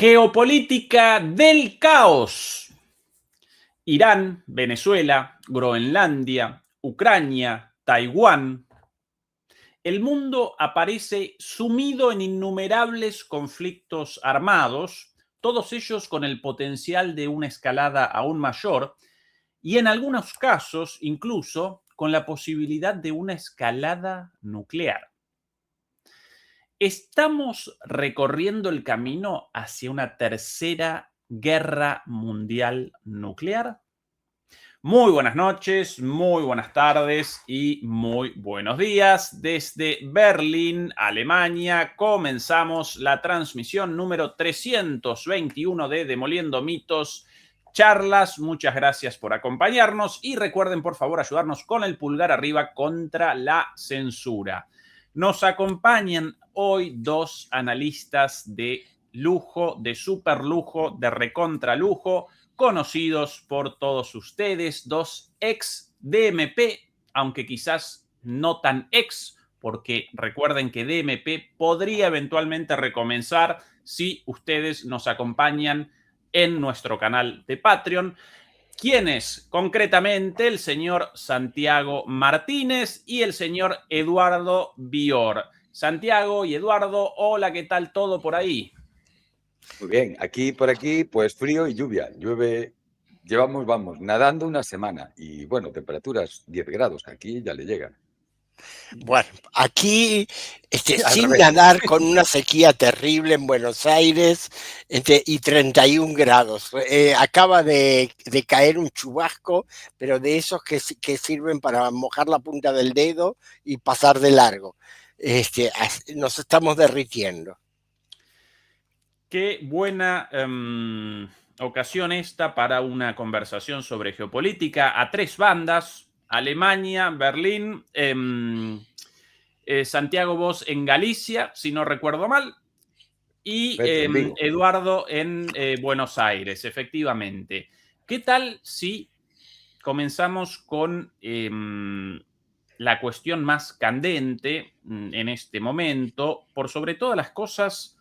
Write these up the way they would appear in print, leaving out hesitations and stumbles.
Geopolítica del caos. Irán, Venezuela, Groenlandia, Ucrania, Taiwán. El mundo aparece sumido en innumerables conflictos armados, todos ellos con el potencial de una escalada aún mayor y en algunos casos incluso con la posibilidad de una escalada nuclear. ¿Estamos recorriendo el camino hacia una tercera guerra mundial nuclear? Muy buenas noches, muy buenas tardes y muy buenos días. Desde Berlín, Alemania, comenzamos la transmisión número 321 de Demoliendo Mitos, Charlas. Muchas gracias por acompañarnos y recuerden por favor ayudarnos con el pulgar arriba contra la censura. Nos acompañan hoy dos analistas de lujo, de super lujo, de recontra lujo, conocidos por todos ustedes, dos ex DMP, aunque quizás no tan ex, porque recuerden que DMP podría eventualmente recomenzar si ustedes nos acompañan en nuestro canal de Patreon. ¿Quiénes? Concretamente el señor Santiago Martínez y el señor Eduardo Bior. Santiago y Eduardo, hola, ¿qué tal todo por ahí? Muy bien, por aquí, pues frío y lluvia. Llueve, vamos, nadando una semana y bueno, temperaturas 10 grados, que aquí ya le llegan. Bueno, aquí Al sin revés. nadar con una sequía terrible en Buenos Aires y 31 grados. Acaba de caer un chubasco, pero de esos que sirven para mojar la punta del dedo y pasar de largo. Nos estamos derritiendo. Qué buena ocasión esta para una conversación sobre geopolítica a tres bandas: Alemania, Berlín, Santiago, vos en Galicia, si no recuerdo mal, y Eduardo en Buenos Aires, efectivamente. ¿Qué tal si comenzamos con la cuestión más candente en este momento, por sobre todas las cosas,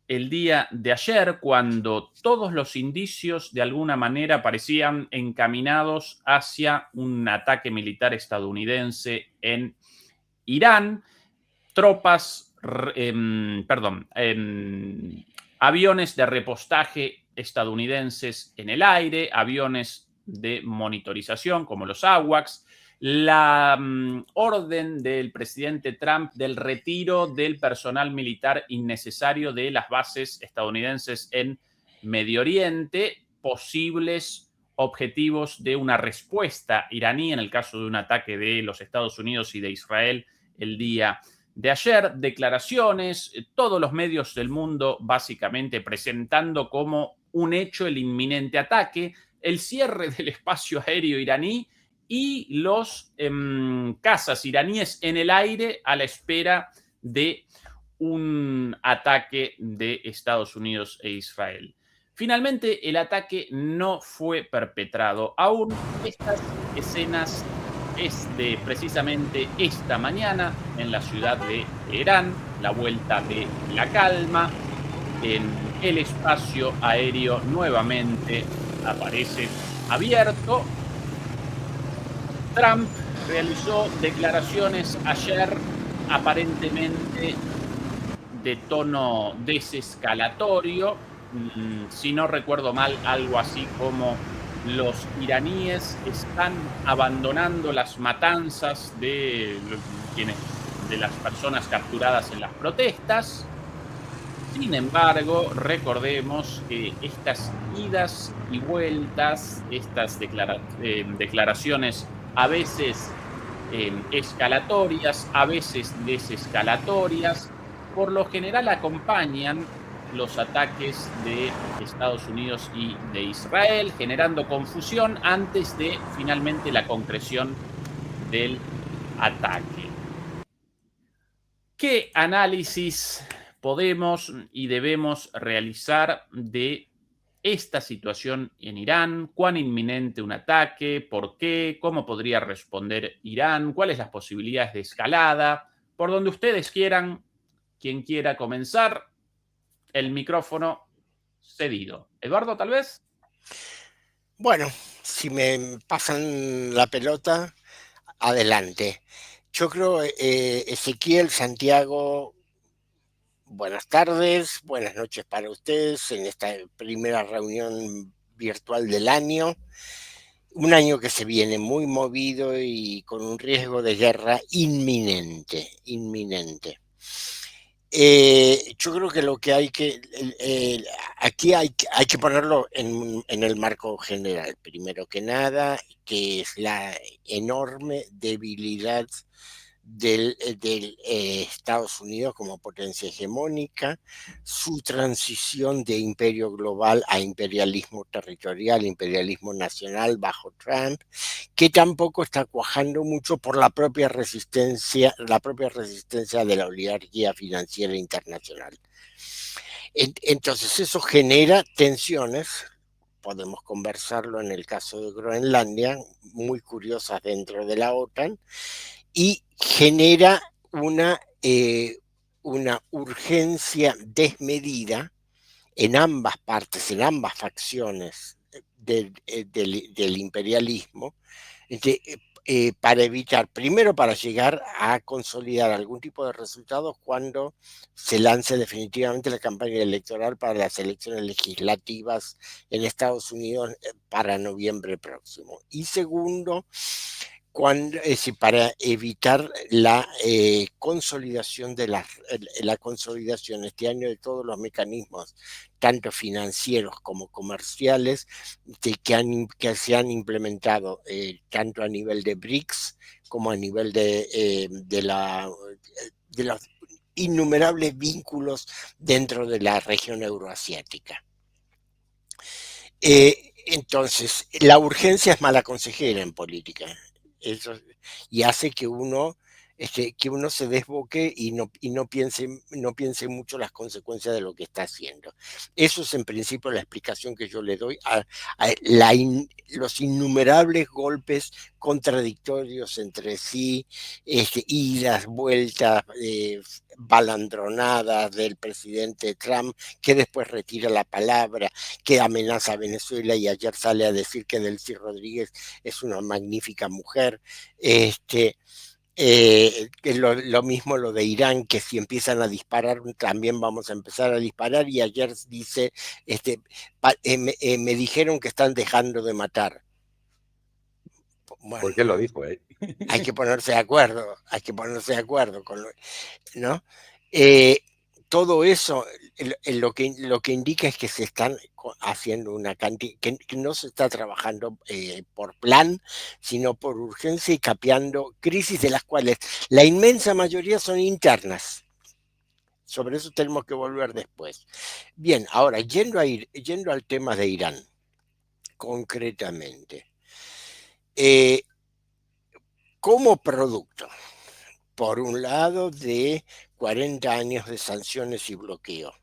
el día de ayer, cuando todos los indicios de alguna manera parecían encaminados hacia un ataque militar estadounidense en Irán, tropas, aviones de repostaje estadounidenses en el aire, aviones de monitorización como los AWACS, la orden del presidente Trump del retiro del personal militar innecesario de las bases estadounidenses en Medio Oriente, posibles objetivos de una respuesta iraní en el caso de un ataque de los Estados Unidos y de Israel el día de ayer, declaraciones, todos los medios del mundo básicamente presentando como un hecho el inminente ataque, el cierre del espacio aéreo iraní y los cazas iraníes en el aire a la espera de un ataque de Estados Unidos e Israel. Finalmente, el ataque no fue perpetrado. Aún estas escenas precisamente esta mañana en la ciudad de Teherán, la vuelta de la calma, en el espacio aéreo nuevamente aparece abierto. Trump realizó declaraciones ayer aparentemente de tono desescalatorio, si no recuerdo mal, algo así como: los iraníes están abandonando las matanzas de las personas capturadas en las protestas. Sin embargo, recordemos que estas idas y vueltas, estas declaraciones a veces escalatorias, a veces desescalatorias, por lo general acompañan los ataques de Estados Unidos y de Israel, generando confusión antes de finalmente la concreción del ataque. ¿Qué análisis podemos y debemos realizar de esta situación en Irán? ¿Cuán inminente un ataque? ¿Por qué? ¿Cómo podría responder Irán? ¿Cuáles las posibilidades de escalada? Por donde ustedes quieran, quien quiera comenzar, el micrófono cedido. Eduardo, tal vez. Bueno, si me pasan la pelota, adelante. Yo creo, Ezequiel, Santiago, buenas tardes, buenas noches para ustedes en esta primera reunión virtual del año. Un año que se viene muy movido y con un riesgo de guerra inminente, inminente. Yo creo que lo que hay que, aquí hay que ponerlo en el marco general, primero que nada, que es la enorme debilidad del Estados Unidos como potencia hegemónica, su transición de imperio global a imperialismo territorial, imperialismo nacional bajo Trump, que tampoco está cuajando mucho por la propia resistencia de la oligarquía financiera internacional. Entonces eso genera tensiones, podemos conversarlo en el caso de Groenlandia, muy curiosas dentro de la OTAN, y genera una urgencia desmedida en ambas partes, en ambas facciones del imperialismo, para evitar, primero para llegar a consolidar algún tipo de resultados cuando se lance definitivamente la campaña electoral para las elecciones legislativas en Estados Unidos para noviembre próximo. Y segundo, para evitar la consolidación la consolidación este año de todos los mecanismos, tanto financieros como comerciales, que se han implementado tanto a nivel de BRICS como a nivel de los innumerables vínculos dentro de la región euroasiática. Entonces, la urgencia es mala consejera en política. Eso, y hace que uno se desboque y no piense mucho las consecuencias de lo que está haciendo. Eso es en principio la explicación que yo le doy a los innumerables golpes contradictorios entre sí, idas, vueltas, balandronadas del presidente Trump, que después retira la palabra, que amenaza a Venezuela y ayer sale a decir que Delcy Rodríguez es una magnífica mujer. Que lo mismo lo de Irán, que si empiezan a disparar también vamos a empezar a disparar, y ayer dice, me dijeron que están dejando de matar. Bueno, ¿por qué lo dijo? hay que ponerse de acuerdo, con ¿no? Todo eso lo que indica es que se están haciendo una cantidad, que no se está trabajando por plan, sino por urgencia, y capeando crisis de las cuales la inmensa mayoría son internas. Sobre eso tenemos que volver después. Bien, ahora, yendo al tema de Irán, concretamente, como producto, por un lado, de 40 años de sanciones y bloqueo,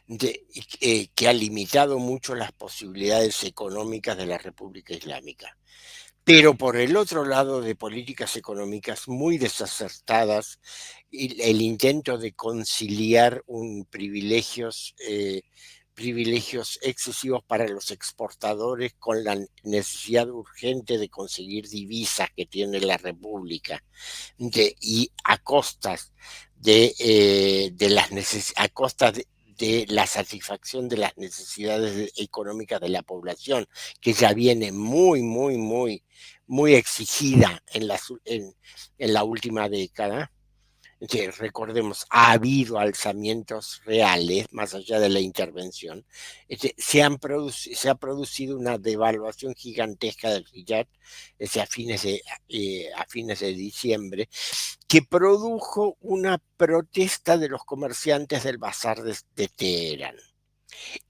que ha limitado mucho las posibilidades económicas de la República Islámica, pero por el otro lado, de políticas económicas muy desacertadas, el intento de conciliar privilegios excesivos para los exportadores con la necesidad urgente de conseguir divisas que tiene la República, y a costas de la satisfacción de las necesidades económicas de la población, que ya viene muy, muy, muy, muy exigida en la última década. Recordemos, ha habido alzamientos reales más allá de la intervención. Se ha producido una devaluación gigantesca del riyal a fines de diciembre, que produjo una protesta de los comerciantes del bazar de Teherán.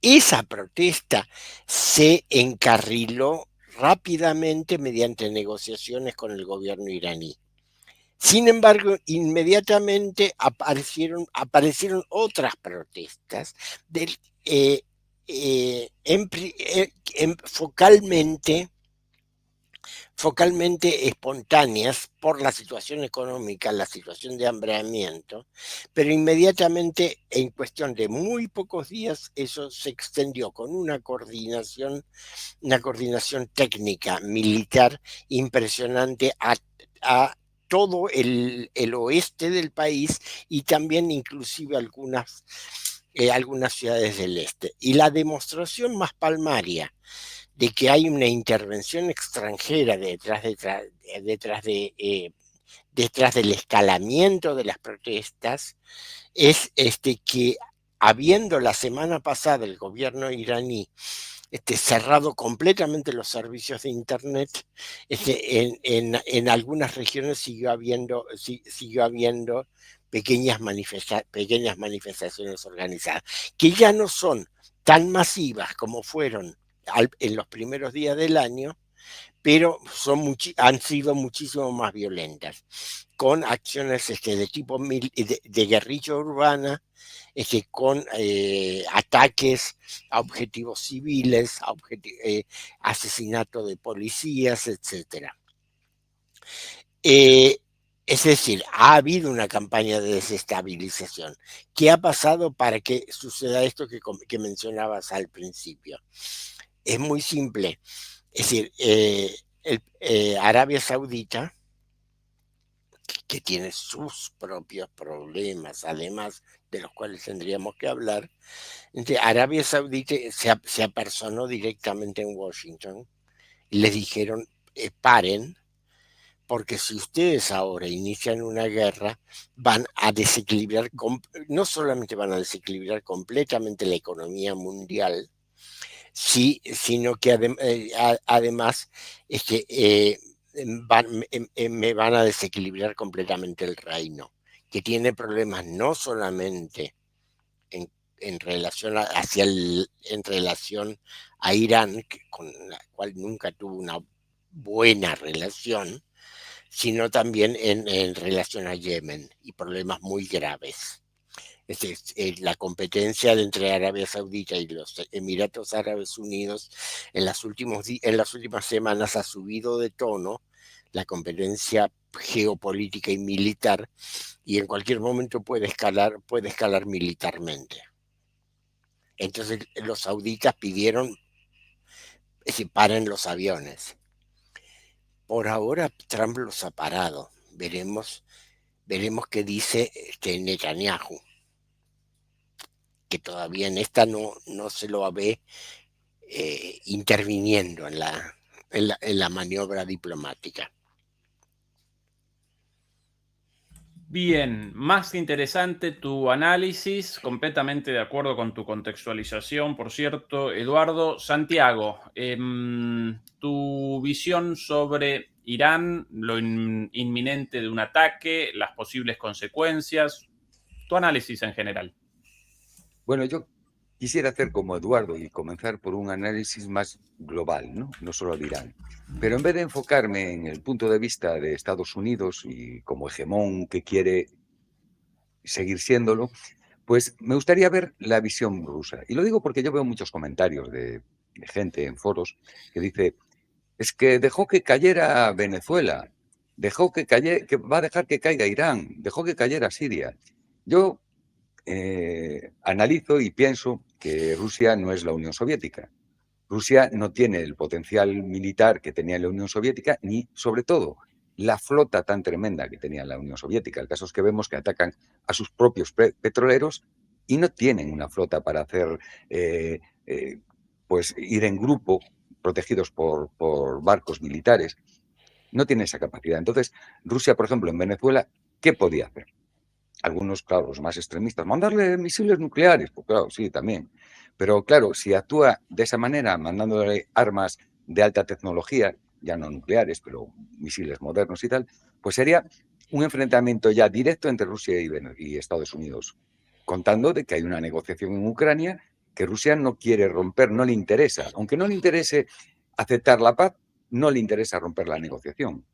Esa protesta se encarriló rápidamente mediante negociaciones con el gobierno iraní. Sin embargo, inmediatamente aparecieron otras protestas focalmente focalmente espontáneas por la situación económica, la situación de hambreamiento, pero inmediatamente, en cuestión de muy pocos días, eso se extendió con una coordinación técnica militar impresionante a todo el oeste del país y también inclusive algunas ciudades del este. Y la demostración más palmaria de que hay una intervención extranjera detrás del escalamiento de las protestas es que, habiendo la semana pasada el gobierno iraní cerrado completamente los servicios de Internet, en algunas regiones siguió habiendo pequeñas manifestaciones organizadas, que ya no son tan masivas como fueron en los primeros días del año, pero han sido muchísimo más violentas, con acciones de tipo de guerrilla urbana, con ataques a objetivos civiles, asesinato de policías, etc. Es decir, ha habido una campaña de desestabilización. ¿Qué ha pasado para que suceda esto que mencionabas al principio? Es muy simple. Es decir, Arabia Saudita, que tiene sus propios problemas, además de los cuales tendríamos que hablar, Arabia Saudita se apersonó directamente en Washington y les dijeron, paren, porque si ustedes ahora inician una guerra, van a desequilibrar, no solamente van a desequilibrar completamente la economía mundial, sino que además me van a desequilibrar completamente el reino, que tiene problemas no solamente en relación a Irán, con la cual nunca tuvo una buena relación, sino también en relación a Yemen, y problemas muy graves. La competencia entre Arabia Saudita y los Emiratos Árabes Unidos en las últimas semanas ha subido de tono, la competencia geopolítica y militar, y en cualquier momento puede escalar militarmente. Entonces los sauditas pidieron que paren los aviones. Por ahora Trump los ha parado. Veremos qué dice Netanyahu, que todavía en esta no se lo ve interviniendo en la maniobra diplomática. Bien, más interesante tu análisis, completamente de acuerdo con tu contextualización, por cierto, Eduardo. Santiago, tu visión sobre Irán, lo inminente de un ataque, las posibles consecuencias, tu análisis en general. Bueno, yo quisiera hacer como Eduardo y comenzar por un análisis más global, no solo de Irán. Pero en vez de enfocarme en el punto de vista de Estados Unidos y como hegemón que quiere seguir siéndolo, pues me gustaría ver la visión rusa. Y lo digo porque yo veo muchos comentarios de gente en foros que dice, es que dejó que cayera Venezuela, que va a dejar que caiga Irán, dejó que cayera Siria. Yo analizo y pienso que Rusia no es la Unión Soviética. Rusia no tiene el potencial militar que tenía la Unión Soviética, ni, sobre todo, la flota tan tremenda que tenía la Unión Soviética. El caso es que vemos que atacan a sus propios petroleros y no tienen una flota para hacer, pues ir en grupo, protegidos por barcos militares. No tiene esa capacidad. Entonces, Rusia, por ejemplo, en Venezuela, ¿qué podía hacer? Algunos, claro, los más extremistas, mandarle misiles nucleares, pues claro, sí, también. Pero claro, si actúa de esa manera, mandándole armas de alta tecnología, ya no nucleares, pero misiles modernos y tal, pues sería un enfrentamiento ya directo entre Rusia y Estados Unidos, contando de que hay una negociación en Ucrania que Rusia no quiere romper, no le interesa. Aunque no le interese aceptar la paz, no le interesa romper la negociación.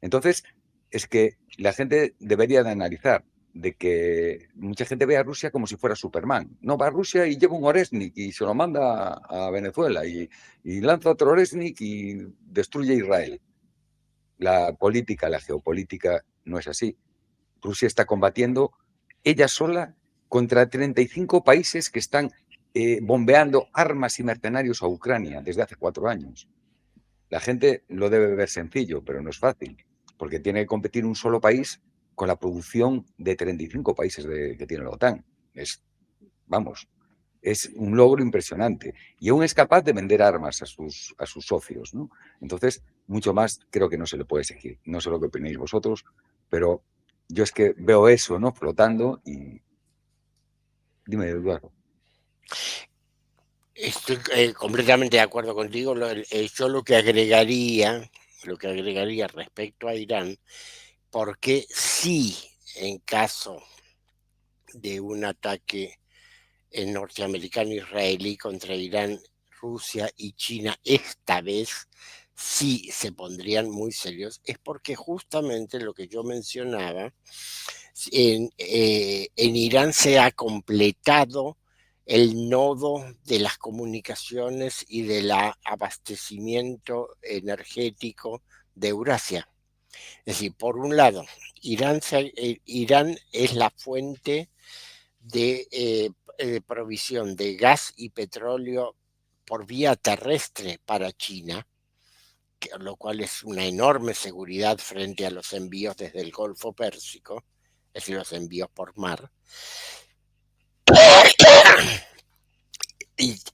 Entonces, es que la gente debería de analizar de que mucha gente ve a Rusia como si fuera Superman. No, va a Rusia y lleva un Oresnik y se lo manda a Venezuela y lanza otro Oresnik y destruye Israel. la política, la geopolítica no es así. Rusia está combatiendo ella sola contra 35 países que están bombeando armas y mercenarios a Ucrania desde hace 4 años. La gente lo debe ver sencillo, pero no es fácil, porque tiene que competir un solo país con la producción de 35 países que tiene la OTAN. Vamos, es un logro impresionante. Y aún es capaz de vender armas a sus socios, ¿no? Entonces, mucho más creo que no se le puede exigir. No sé lo que opináis vosotros, pero yo es que veo eso, ¿no? Flotando y... Dime, Eduardo. Estoy completamente de acuerdo contigo. Yo lo que agregaría respecto a Irán, porque sí, en caso de un ataque norteamericano-israelí contra Irán, Rusia y China, esta vez sí se pondrían muy serios, es porque justamente lo que yo mencionaba, en Irán se ha completado el nodo de las comunicaciones y del abastecimiento energético de Eurasia. Es decir, por un lado, Irán es la fuente de provisión de gas y petróleo por vía terrestre para China, lo cual es una enorme seguridad frente a los envíos desde el Golfo Pérsico, es decir, los envíos por mar.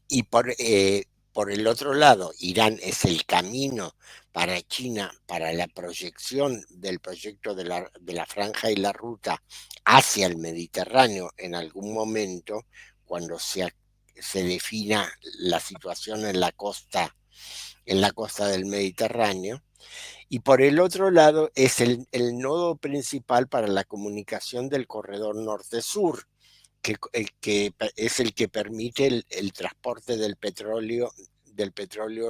Y por el otro lado, Irán es el camino para China, para la proyección del proyecto de la franja y la ruta hacia el Mediterráneo en algún momento, cuando se defina la situación en la costa del Mediterráneo. Y por el otro lado es el nodo principal para la comunicación del corredor norte-sur, que es el que permite el transporte del petróleo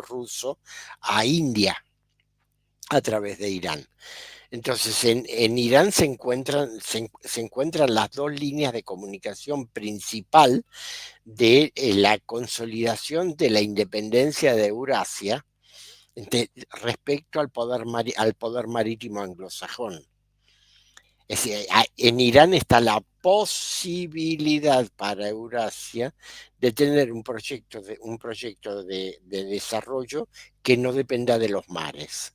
ruso a India a través de Irán. Entonces, en Irán se encuentran las dos líneas de comunicación principal de la consolidación de la independencia de Eurasia respecto al poder marítimo anglosajón. Es decir, en Irán está la posibilidad para Eurasia de tener un proyecto de desarrollo que no dependa de los mares,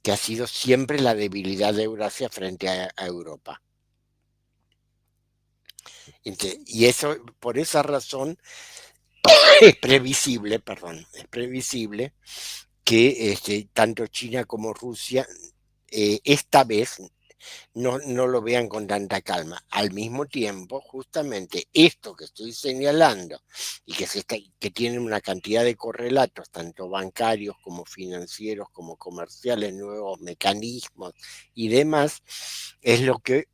que ha sido siempre la debilidad de Eurasia frente a Europa. Y eso, por esa razón, es previsible que tanto China como Rusia esta vez no lo vean con tanta calma. Al mismo tiempo, justamente esto que estoy señalando y que tienen una cantidad de correlatos, tanto bancarios como financieros, como comerciales, nuevos mecanismos y demás, es lo que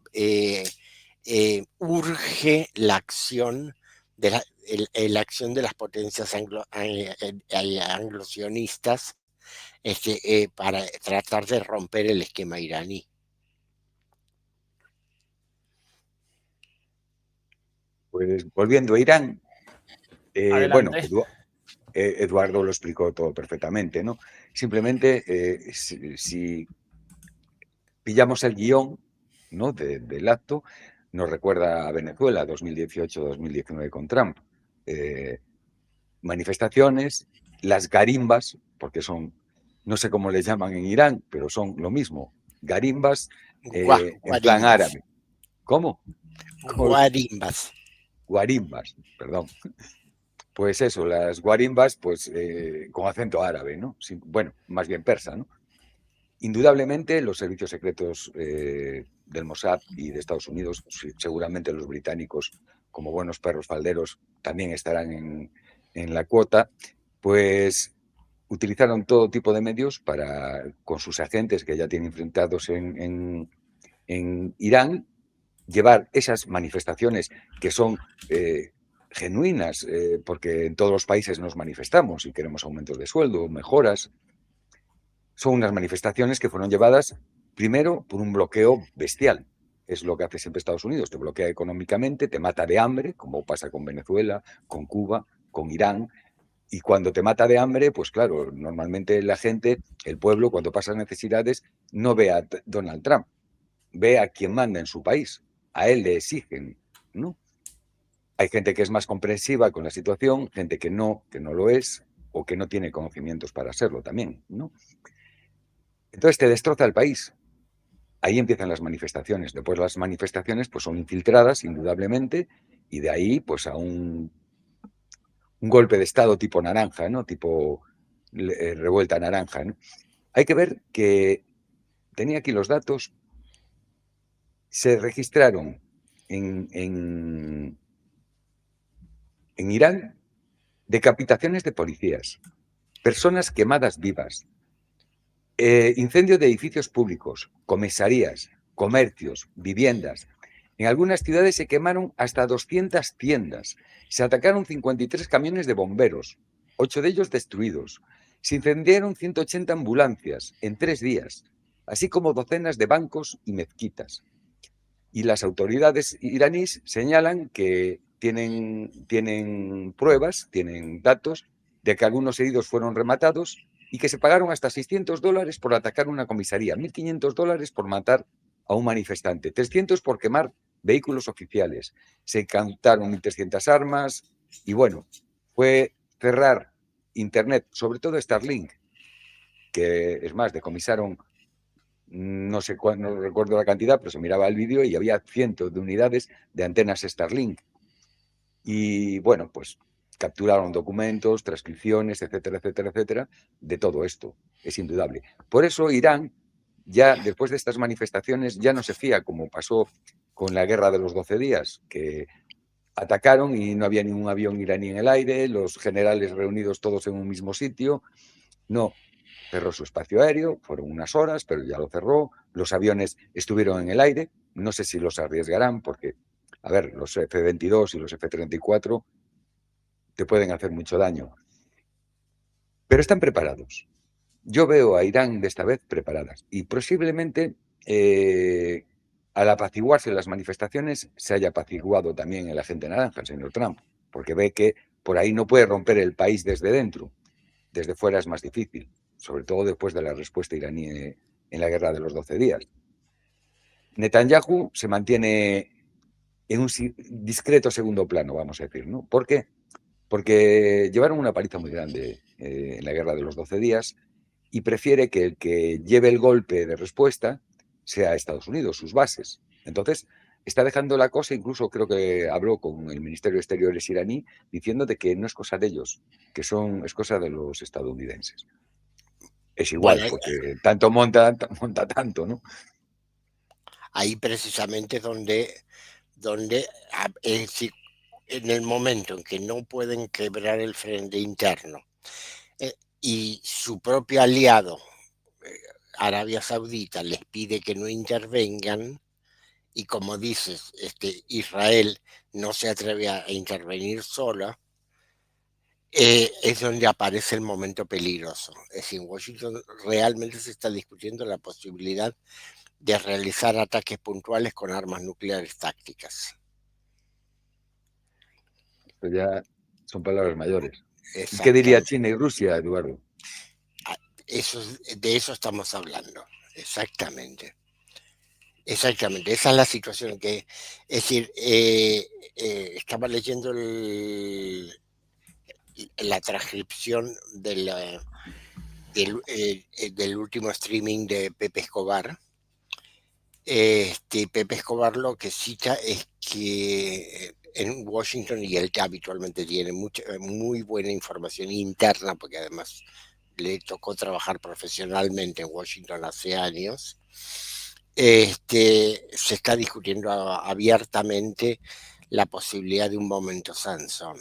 urge la acción de la acción de las potencias anglosionistas para tratar de romper el esquema iraní. Pues volviendo a Irán, bueno, Adelante. Eduardo lo explicó todo perfectamente, ¿no? Simplemente, si pillamos el guión, ¿no? del acto, nos recuerda a Venezuela 2018-2019 con Trump. Manifestaciones, las garimbas, porque son, no sé cómo les llaman en Irán, pero son lo mismo, garimbas en plan árabe. ¿Cómo? Guarimbas. Guarimbas, perdón. Pues eso, las guarimbas, pues con acento árabe, ¿no? Bueno, más bien persa, ¿no? Indudablemente los servicios secretos del Mossad y de Estados Unidos, seguramente los británicos, como buenos perros falderos, también estarán en la cuota, pues utilizaron todo tipo de medios con sus agentes que ya tienen enfrentados en Irán, llevar esas manifestaciones que son genuinas, porque en todos los países nos manifestamos y queremos aumentos de sueldo, mejoras. Son unas manifestaciones que fueron llevadas primero por un bloqueo bestial. Es lo que hace siempre Estados Unidos, te bloquea económicamente, te mata de hambre, como pasa con Venezuela, con Cuba, con Irán. Y cuando te mata de hambre, pues claro, normalmente la gente, el pueblo, cuando pasa necesidades, no ve a Donald Trump, ve a quien manda en su país, a él le exigen, ¿no? Hay gente que es más comprensiva con la situación, gente que no lo es, o que no tiene conocimientos para serlo también, ¿no? Entonces te destroza el país. Ahí empiezan las manifestaciones. Después las manifestaciones pues son infiltradas, indudablemente, y de ahí pues a un golpe de Estado tipo naranja, ¿no? Tipo revuelta naranja, ¿no? Hay que ver que, tenía aquí los datos, se registraron en Irán decapitaciones de policías, personas quemadas vivas, incendio de edificios públicos, comisarías, comercios, viviendas. En algunas ciudades se quemaron hasta 200 tiendas. Se atacaron 53 camiones de bomberos, 8 de ellos destruidos. Se incendiaron 180 ambulancias en 3 días, así como docenas de bancos y mezquitas. Y las autoridades iraníes señalan que tienen pruebas, tienen datos de que algunos heridos fueron rematados y que se pagaron hasta $600 por atacar una comisaría, $1.500 por matar a un manifestante, 300 por quemar vehículos oficiales. Se incautaron 1.300 armas y bueno, fue cerrar Internet, sobre todo Starlink, que es más, decomisaron, no sé cuándo, no recuerdo la cantidad, pero se miraba el vídeo y había cientos de unidades de antenas Starlink. Y bueno, pues capturaron documentos, transcripciones, etcétera, etcétera, etcétera, de todo esto. Es indudable. Por eso Irán, ya después de estas manifestaciones, ya no se fía, como pasó con la guerra de los 12 días, que atacaron y no había ningún avión iraní en el aire, los generales reunidos todos en un mismo sitio. No, cerró su espacio aéreo, fueron unas horas, pero ya lo cerró. Los aviones estuvieron en el aire, no sé si los arriesgarán, porque, a ver, los F-22 y los F-34 te pueden hacer mucho daño. Pero están preparados. Yo veo a Irán de esta vez preparadas y posiblemente al apaciguarse las manifestaciones se haya apaciguado también el agente naranja, el señor Trump, porque ve que por ahí no puede romper el país desde dentro. Desde fuera es más difícil, sobre todo después de la respuesta iraní en la guerra de los 12 días. Netanyahu se mantiene en un discreto segundo plano, vamos a decir, ¿no? ¿Por qué? Porque llevaron una paliza muy grande en la guerra de los 12 días y prefiere que el que lleve el golpe de respuesta sea Estados Unidos, sus bases. Entonces, está dejando la cosa, incluso creo que habló con el Ministerio de Exteriores iraní, diciendo de que no es cosa de ellos, que es cosa de los estadounidenses. Es igual, Bueno, porque tanto monta tanto, ¿no? ahí precisamente donde es decir, en el momento en que no pueden quebrar el frente interno y su propio aliado, Arabia Saudita, les pide que no intervengan, y como dices, Israel no se atreve a intervenir sola, es donde aparece el momento peligroso. Es decir, en Washington realmente se está discutiendo la posibilidad de realizar ataques puntuales con armas nucleares tácticas. Esto ya son palabras mayores. ¿Y qué diría Exactamente. China y Rusia, Eduardo? De eso estamos hablando. Exactamente. Exactamente. Esa es la situación que, es decir, estaba leyendo la transcripción del último streaming de Pepe Escobar. Pepe Escobar lo que cita es que en Washington, y él habitualmente tiene muy buena información interna, porque además le tocó trabajar profesionalmente en Washington hace años, se está discutiendo abiertamente la posibilidad de un momento Sansón.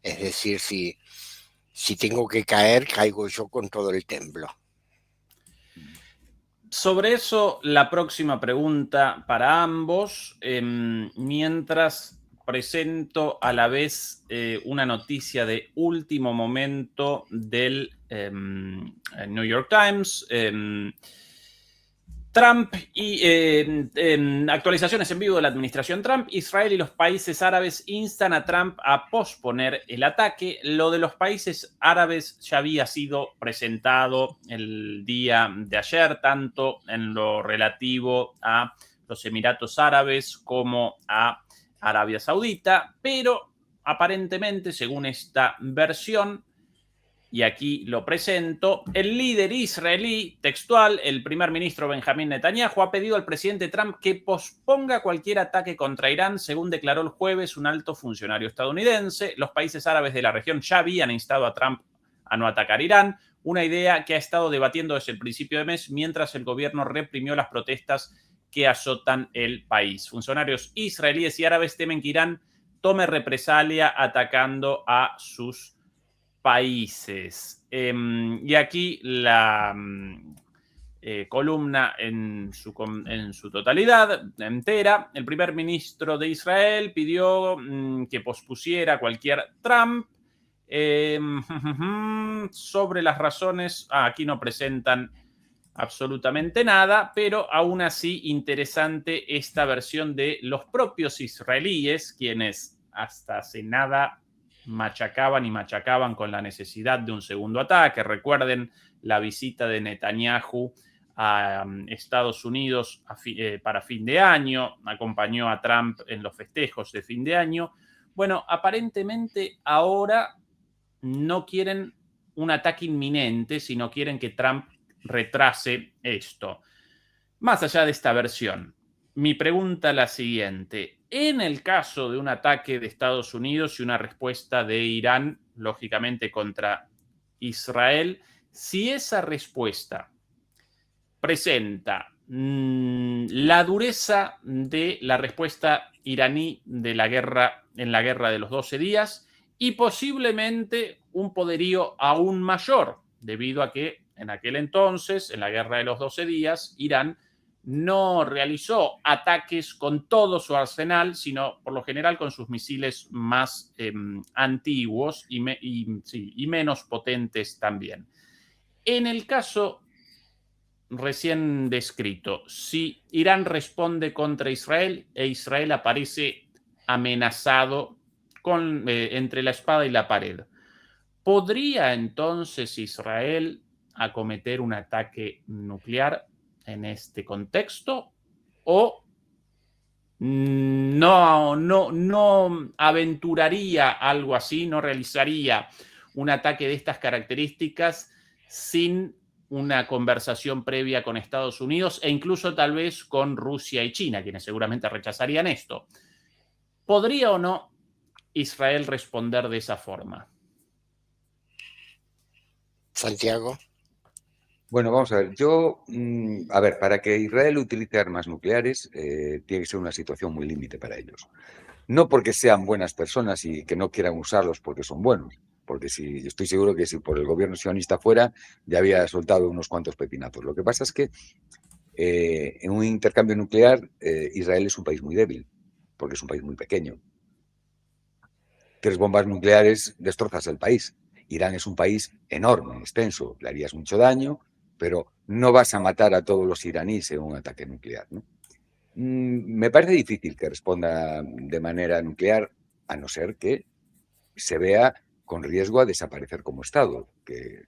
Es decir, si tengo que caer, caigo yo con todo el templo. Sobre eso, la próxima pregunta para ambos, mientras presento a la vez una noticia de último momento del New York Times. Trump y actualizaciones en vivo de la administración Trump. Israel y los países árabes instan a Trump a posponer el ataque. Lo de los países árabes ya había sido presentado el día de ayer, tanto en lo relativo a los Emiratos Árabes como a Arabia Saudita, pero aparentemente, según esta versión, y aquí lo presento, el líder israelí, textual, el primer ministro Benjamín Netanyahu, ha pedido al presidente Trump que posponga cualquier ataque contra Irán, según declaró el jueves un alto funcionario estadounidense. Los países árabes de la región ya habían instado a Trump a no atacar Irán, una idea que ha estado debatiendo desde el principio de mes, mientras el gobierno reprimió las protestas que azotan el país. Funcionarios israelíes y árabes temen que Irán tome represalia atacando a sus países. Y aquí la columna en su totalidad, entera. El primer ministro de Israel pidió que pospusiera cualquier Trump. Sobre las razones, aquí no presentan absolutamente nada, pero aún así interesante esta versión de los propios israelíes, quienes hasta hace nada machacaban con la necesidad de un segundo ataque. Recuerden la visita de Netanyahu a Estados Unidos para fin de año, acompañó a Trump en los festejos de fin de año. Bueno, aparentemente ahora no quieren un ataque inminente, sino quieren que Trump retrase esto. Más allá de esta versión, mi pregunta es la siguiente. En el caso de un ataque de Estados Unidos y una respuesta de Irán, lógicamente contra Israel, si esa respuesta presenta la dureza de la respuesta iraní de la guerra, en la guerra de los 12 días y posiblemente un poderío aún mayor, debido a que en aquel entonces, en la guerra de los 12 días, Irán no realizó ataques con todo su arsenal, sino por lo general con sus misiles más antiguos y menos potentes también. En el caso recién descrito, si Irán responde contra Israel e Israel aparece amenazado entre la espada y la pared, ¿podría entonces Israel acometer un ataque nuclear en este contexto o no aventuraría algo así, no realizaría un ataque de estas características sin una conversación previa con Estados Unidos e incluso tal vez con Rusia y China, quienes seguramente rechazarían esto? ¿Podría o no Israel responder de esa forma? Santiago. Bueno, vamos a ver. Para que Israel utilice armas nucleares, tiene que ser una situación muy límite para ellos. No porque sean buenas personas y que no quieran usarlos porque son buenos, porque estoy seguro que si por el gobierno sionista fuera, ya había soltado unos cuantos pepinazos. Lo que pasa es que en un intercambio nuclear, Israel es un país muy débil, porque es un país muy pequeño. 3 bombas nucleares destrozas el país. Irán es un país enorme, extenso, le harías mucho daño, pero no vas a matar a todos los iraníes en un ataque nuclear, ¿no? Me parece difícil que responda de manera nuclear, a no ser que se vea con riesgo a desaparecer como Estado, que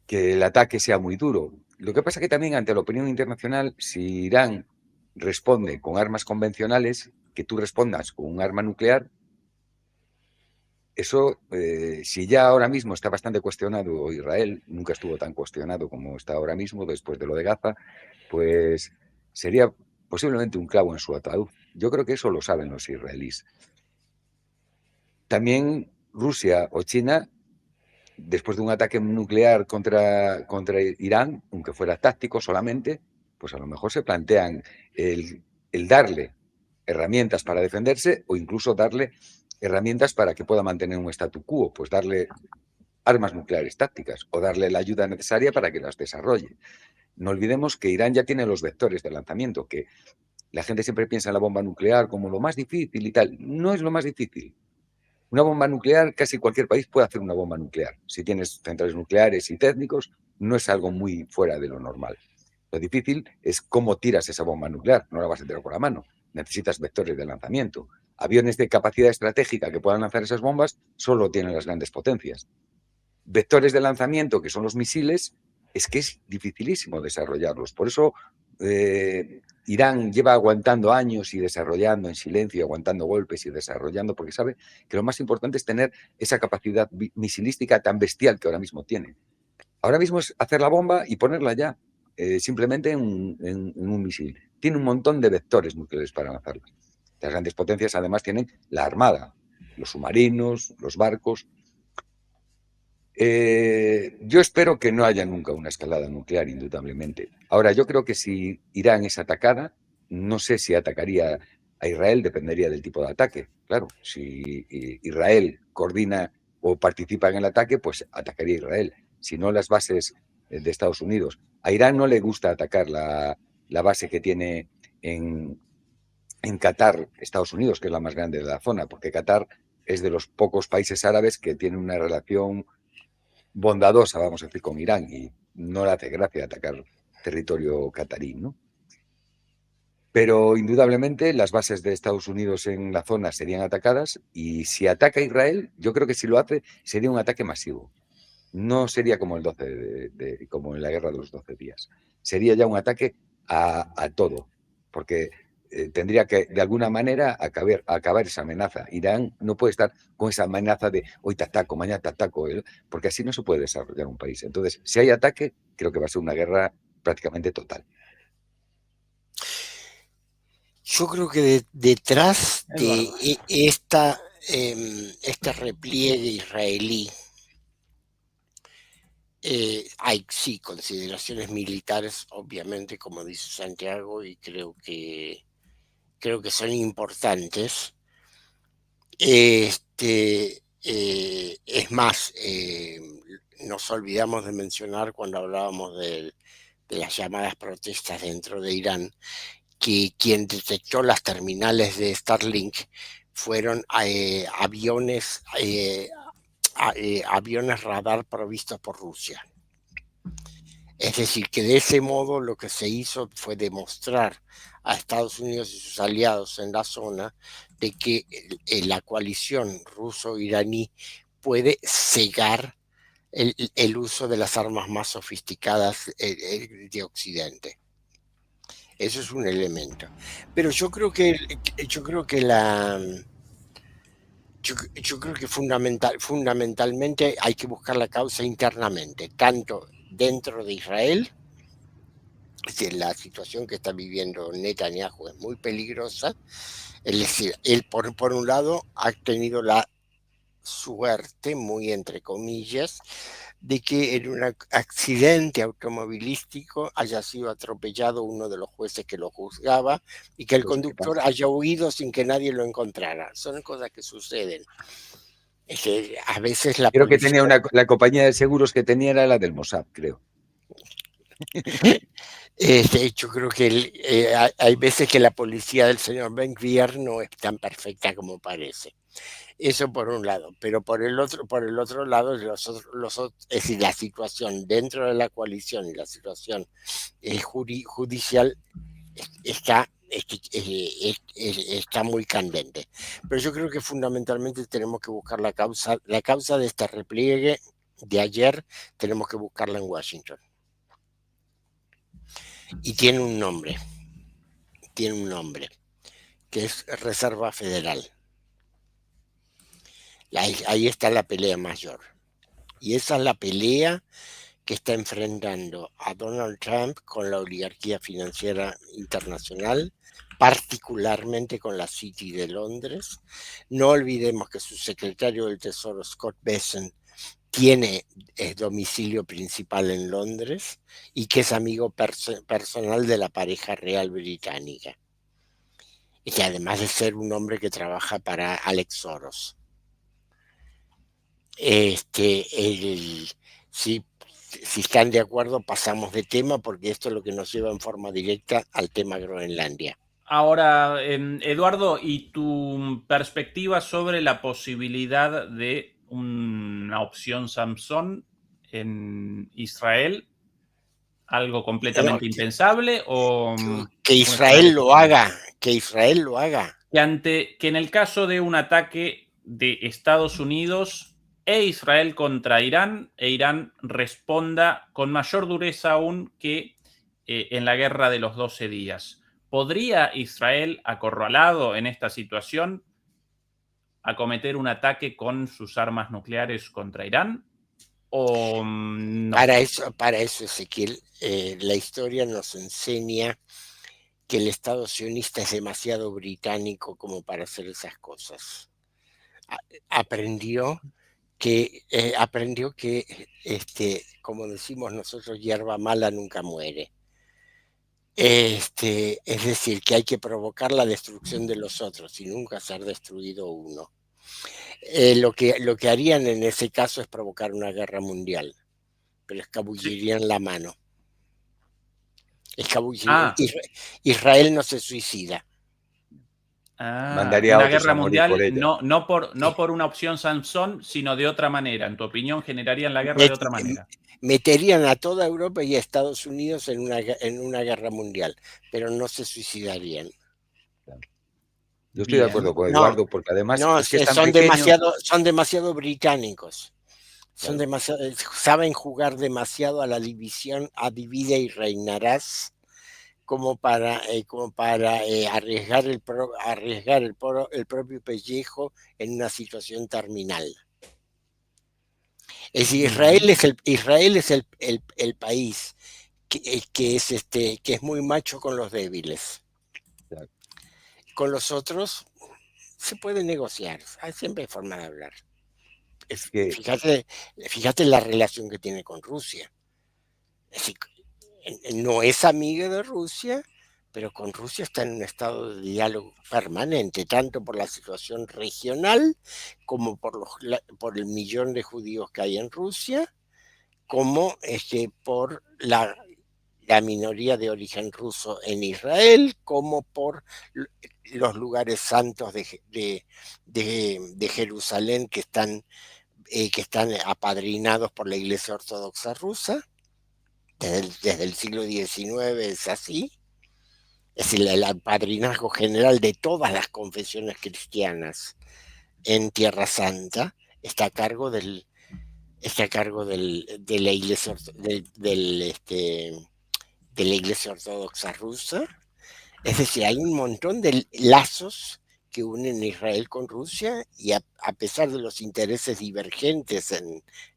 el ataque sea muy duro. Lo que pasa es que también ante la opinión internacional, si Irán responde con armas convencionales, que tú respondas con un arma nuclear, eso, si ya ahora mismo está bastante cuestionado Israel, nunca estuvo tan cuestionado como está ahora mismo después de lo de Gaza, pues sería posiblemente un clavo en su ataúd. Yo creo que eso lo saben los israelíes. También Rusia o China, después de un ataque nuclear contra Irán, aunque fuera táctico solamente, pues a lo mejor se plantean el darle herramientas para defenderse o incluso darle herramientas para que pueda mantener un statu quo, pues darle armas nucleares tácticas o darle la ayuda necesaria para que las desarrolle. No olvidemos que Irán ya tiene los vectores de lanzamiento, que la gente siempre piensa en la bomba nuclear como lo más difícil y tal. No es lo más difícil. Una bomba nuclear, casi cualquier país puede hacer una bomba nuclear. Si tienes centrales nucleares y técnicos, no es algo muy fuera de lo normal. Lo difícil es cómo tiras esa bomba nuclear. No la vas a tirar con la mano. Necesitas vectores de lanzamiento. Aviones de capacidad estratégica que puedan lanzar esas bombas solo tienen las grandes potencias. Vectores de lanzamiento, que son los misiles, es que es dificilísimo desarrollarlos. Por eso Irán lleva aguantando años y desarrollando en silencio, aguantando golpes y desarrollando, porque sabe que lo más importante es tener esa capacidad misilística tan bestial que ahora mismo tiene. Ahora mismo es hacer la bomba y ponerla ya, simplemente en un misil. Tiene un montón de vectores nucleares para lanzarla. Las grandes potencias además tienen la armada, los submarinos, los barcos. Yo espero que no haya nunca una escalada nuclear, indudablemente. Ahora, yo creo que si Irán es atacada, no sé si atacaría a Israel, dependería del tipo de ataque. Claro, si Israel coordina o participa en el ataque, pues atacaría a Israel. Si no, las bases de Estados Unidos. A Irán no le gusta atacar la base que tiene en Qatar, Estados Unidos, que es la más grande de la zona, porque Qatar es de los pocos países árabes que tienen una relación bondadosa, vamos a decir, con Irán, y no le hace gracia atacar territorio catarí, ¿no? Pero indudablemente las bases de Estados Unidos en la zona serían atacadas, y si ataca a Israel, yo creo que si lo hace sería un ataque masivo. No sería como el 12 como en la guerra de los 12 días. Sería ya un ataque a todo, porque tendría que, de alguna manera, acabar esa amenaza. Irán no puede estar con esa amenaza de hoy te ataco, mañana te ataco, porque así no se puede desarrollar un país. Entonces, si hay ataque, creo que va a ser una guerra prácticamente total. Yo creo que detrás de este repliegue israelí hay sí consideraciones militares, obviamente, como dice Santiago, y creo que son importantes. Es más, nos olvidamos de mencionar cuando hablábamos de las llamadas protestas dentro de Irán, que quien detectó las terminales de Starlink fueron aviones radar provistos por Rusia. Es decir, que de ese modo lo que se hizo fue demostrar a Estados Unidos y sus aliados en la zona de que la coalición ruso-iraní puede cegar el uso de las armas más sofisticadas de Occidente. Eso es un elemento. Pero yo creo que fundamentalmente hay que buscar la causa internamente, tanto dentro de Israel. Es decir, la situación que está viviendo Netanyahu es muy peligrosa. Es decir, él por un lado ha tenido la suerte, muy entre comillas, de que en un accidente automovilístico haya sido atropellado uno de los jueces que lo juzgaba y que el conductor haya huido sin que nadie lo encontrara. Son cosas que suceden. Es que a veces la creo policía... que tenía la compañía de seguros que tenía era la del Mossad, creo. Yo creo que hay veces que la policía del señor Ben-Gvir no es tan perfecta como parece. Eso por un lado, pero por el otro lado, es decir, la situación dentro de la coalición y la situación judicial está muy candente. Pero yo creo que fundamentalmente tenemos que buscar la causa de este repliegue de ayer, tenemos que buscarla en Washington. Y tiene un nombre, que es Reserva Federal. Ahí está la pelea mayor. Y esa es la pelea que está enfrentando a Donald Trump con la oligarquía financiera internacional, particularmente con la City de Londres. No olvidemos que su secretario del Tesoro, Scott Bessent, tiene domicilio principal en Londres y que es amigo personal de la pareja real británica. Y que además de ser un hombre que trabaja para Alex Soros. Si están de acuerdo, pasamos de tema porque esto es lo que nos lleva en forma directa al tema Groenlandia. Ahora, Eduardo, ¿y tu perspectiva sobre la posibilidad de una opción Samsung en Israel algo completamente impensable o que Israel lo haga, que Israel lo haga. Que en el caso de un ataque de Estados Unidos e Israel contra Irán, e Irán responda con mayor dureza aún que en la guerra de los 12 días. ¿Podría Israel, acorralado en esta situación, acometer un ataque con sus armas nucleares contra Irán? ¿O no? Para eso, Ezequiel, la historia nos enseña que el Estado sionista es demasiado británico como para hacer esas cosas. Aprendió que, como decimos nosotros, hierba mala nunca muere. Es decir, que hay que provocar la destrucción de los otros y nunca ser destruido uno. Lo que harían en ese caso es provocar una guerra mundial, pero escabullirían la mano. Israel no se suicida. Mandaría a una otros guerra a morir por mundial ella. no por una opción Samson, sino de otra manera. En tu opinión, generarían la guerra de otra manera. Meterían a toda Europa y a Estados Unidos en una guerra mundial, pero no se suicidarían. Yo estoy de acuerdo con Eduardo, porque además es que están son demasiado británicos. Saben jugar demasiado a la división, a divide y reinarás, como para arriesgar el propio pellejo en una situación terminal. Es decir, Israel es el país que es muy macho con los débiles. Claro. Con los otros se puede negociar, siempre hay forma de hablar. Fíjate la relación que tiene con Rusia. Es decir, no es amiga de Rusia, pero con Rusia está en un estado de diálogo permanente, tanto por la situación regional como por el millón de judíos que hay en Rusia, como por la minoría de origen ruso en Israel, como por los lugares santos de Jerusalén que están apadrinados por la Iglesia Ortodoxa rusa. Desde el siglo XIX es así. Es decir, el apadrinazgo general de todas las confesiones cristianas en Tierra Santa está a cargo de la Iglesia de la Iglesia Ortodoxa rusa. Es decir, hay un montón de lazos que unen Israel con Rusia y a pesar de los intereses divergentes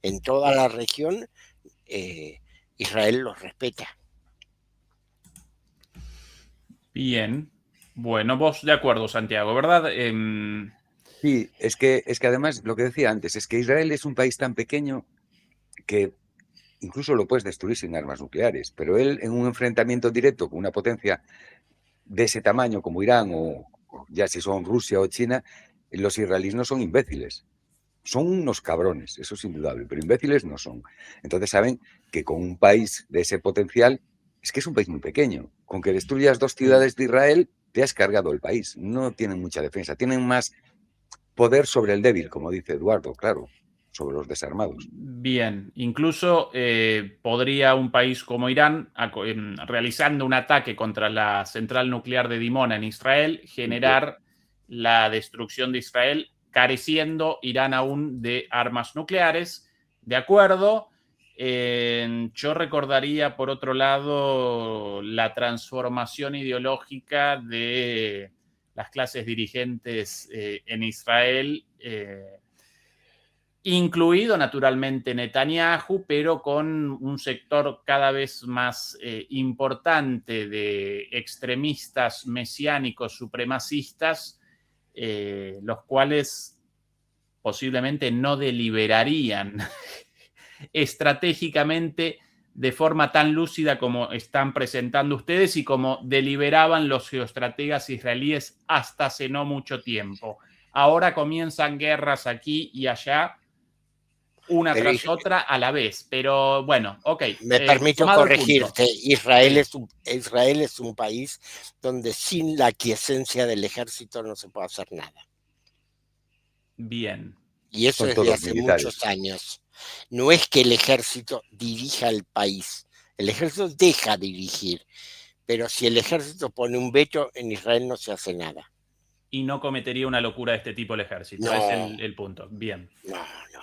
en toda la región, Israel los respeta. Bien. Bueno, vos de acuerdo, Santiago, ¿verdad? Sí, es que además lo que decía antes, es que Israel es un país tan pequeño que incluso lo puedes destruir sin armas nucleares, pero él en un enfrentamiento directo con una potencia de ese tamaño como Irán o ya si son Rusia o China, los israelíes no son imbéciles. Son unos cabrones, eso es indudable, pero imbéciles no son. Entonces saben que con un país de ese potencial, es que es un país muy pequeño. Con que destruyas 2 ciudades de Israel, te has cargado el país. No tienen mucha defensa. Tienen más poder sobre el débil, como dice Eduardo, claro, sobre los desarmados. Bien, incluso podría un país como Irán, realizando un ataque contra la central nuclear de Dimona en Israel, generar la destrucción de Israel, careciendo Irán aún de armas nucleares. De acuerdo. Yo recordaría, por otro lado, la transformación ideológica de las clases dirigentes en Israel, incluido naturalmente Netanyahu, pero con un sector cada vez más importante de extremistas mesiánicos supremacistas, los cuales posiblemente no deliberarían estratégicamente de forma tan lúcida como están presentando ustedes y como deliberaban los geoestrategas israelíes hasta hace no mucho tiempo. Ahora comienzan guerras aquí y allá, una tras otra a la vez, pero bueno, ok. Me permito corregirte, Israel es un país donde sin la aquiescencia del ejército no se puede hacer nada. Bien. Y eso desde hace muchos años. No es que el ejército dirija el país, El ejército deja dirigir, pero si el ejército pone un veto, en Israel no se hace nada. Y no cometería una locura de este tipo el ejército. No, Es el punto. Bien. no.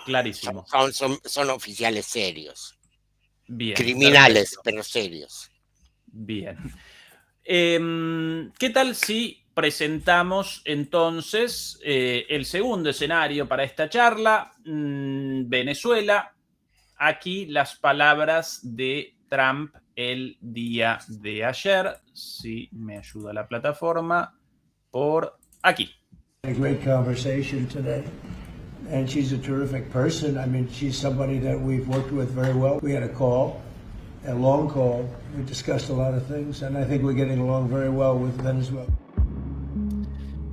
Clarísimo. Son oficiales serios. Bien. Criminales, Perfecto. pero serios. Bien. ¿Qué tal si presentamos entonces el segundo escenario para esta charla? Venezuela. Aquí las palabras de Trump el día de ayer. Si me ayuda la plataforma. Por aquí. A great conversation today. And she's a terrific person. I mean, she's somebody that we've worked with very well. We had a long call. We discussed a lot of things, and I think we're getting along very well with Venezuela.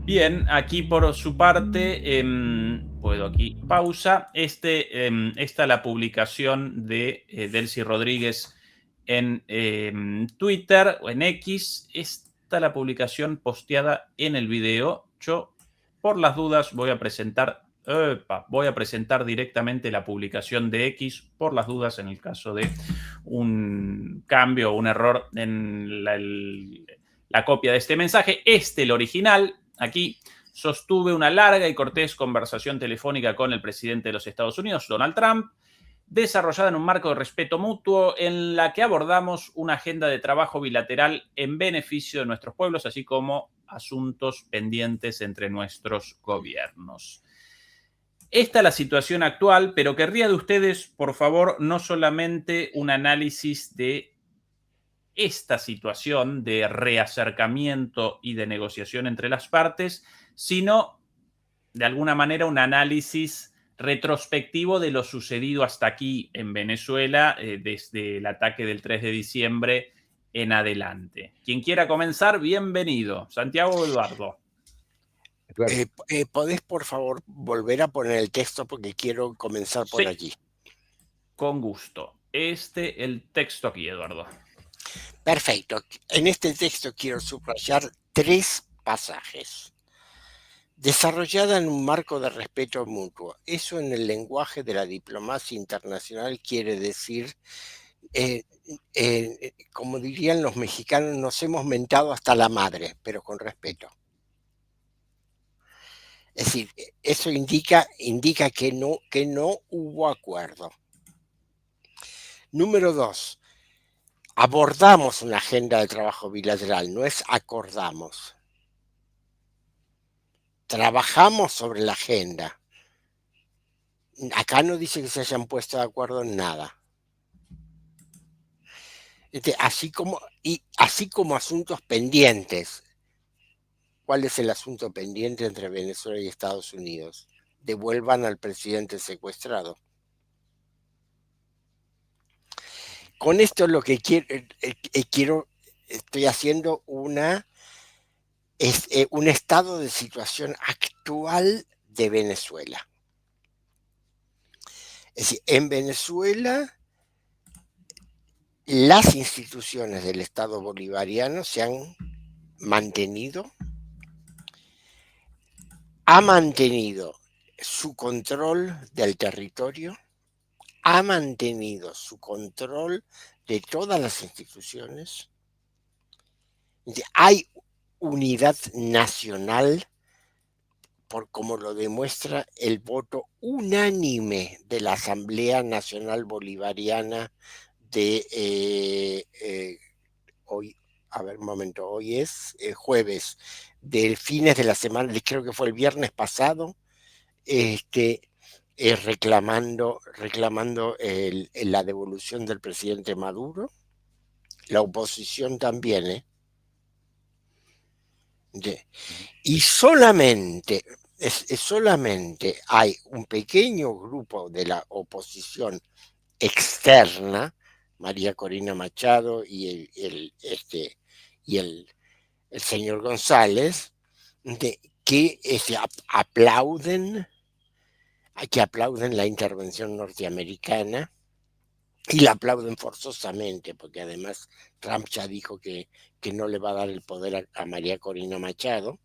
Bien, aquí por su parte, puedo aquí, pausa. Esta la publicación de Delcy Rodríguez en Twitter o en X. Esta la publicación posteada en el video. Yo, por las dudas, voy a presentar directamente la publicación de X, por las dudas, en el caso de un cambio o un error en la copia de este mensaje. El original. Aquí sostuve una larga y cortés conversación telefónica con el presidente de los Estados Unidos, Donald Trump, desarrollada en un marco de respeto mutuo en la que abordamos una agenda de trabajo bilateral en beneficio de nuestros pueblos, así como asuntos pendientes entre nuestros gobiernos. Esta es la situación actual, pero querría de ustedes, por favor, no solamente un análisis de esta situación de reacercamiento y de negociación entre las partes, sino de alguna manera un análisis retrospectivo de lo sucedido hasta aquí en Venezuela desde el ataque del 3 de diciembre en adelante. Quien quiera comenzar, bienvenido. Santiago o Eduardo. ¿Podés, por favor, volver a poner el texto? Porque quiero comenzar por allí. Con gusto. El texto aquí, Eduardo. Perfecto. En este texto quiero subrayar 3 pasajes. Desarrollada en un marco de respeto mutuo. Eso en el lenguaje de la diplomacia internacional quiere decir, como dirían los mexicanos, nos hemos mentado hasta la madre, pero con respeto. Es decir, eso indica que no hubo acuerdo. Número 2. Abordamos una agenda de trabajo bilateral, no es acordamos. Trabajamos sobre la agenda. Acá no dice que se hayan puesto de acuerdo en nada. Así como asuntos pendientes. ¿Cuál es el asunto pendiente entre Venezuela y Estados Unidos? Devuelvan al presidente secuestrado. Con esto lo que estoy haciendo un estado de situación actual de Venezuela. Es decir, en Venezuela las instituciones del Estado bolivariano se han mantenido, ha mantenido su control del territorio, ha mantenido su control de todas las instituciones. Hay unidad nacional, como lo demuestra el voto unánime de la Asamblea Nacional Bolivariana de hoy. A ver, un momento, hoy es jueves, de fines de la semana, creo que fue el viernes pasado, reclamando la devolución del presidente Maduro. La oposición también, y solamente hay un pequeño grupo de la oposición externa, María Corina Machado y el señor González, que aplauden la intervención norteamericana, y la aplauden forzosamente, porque además Trump ya dijo que no le va a dar el poder a María Corina Machado.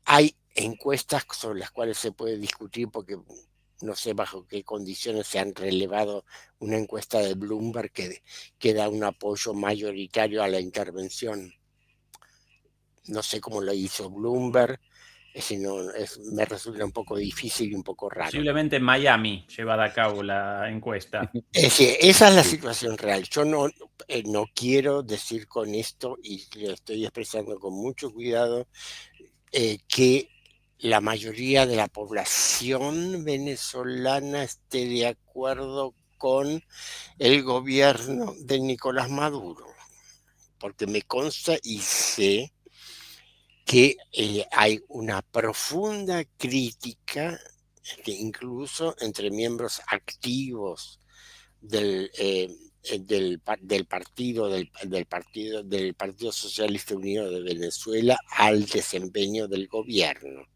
Hay encuestas sobre las cuales se puede discutir porque no sé bajo qué condiciones se han relevado una encuesta de Bloomberg que da un apoyo mayoritario a la intervención. No sé cómo lo hizo Bloomberg, me resulta un poco difícil y un poco raro. Posiblemente en Miami llevada a cabo la encuesta. Esa es la situación real. Yo no quiero decir con esto, y lo estoy expresando con mucho cuidado, que la mayoría de la población venezolana esté de acuerdo con el gobierno de Nicolás Maduro, porque me consta y sé que hay una profunda crítica, incluso entre miembros activos del Partido Socialista Unido de Venezuela al desempeño del gobierno.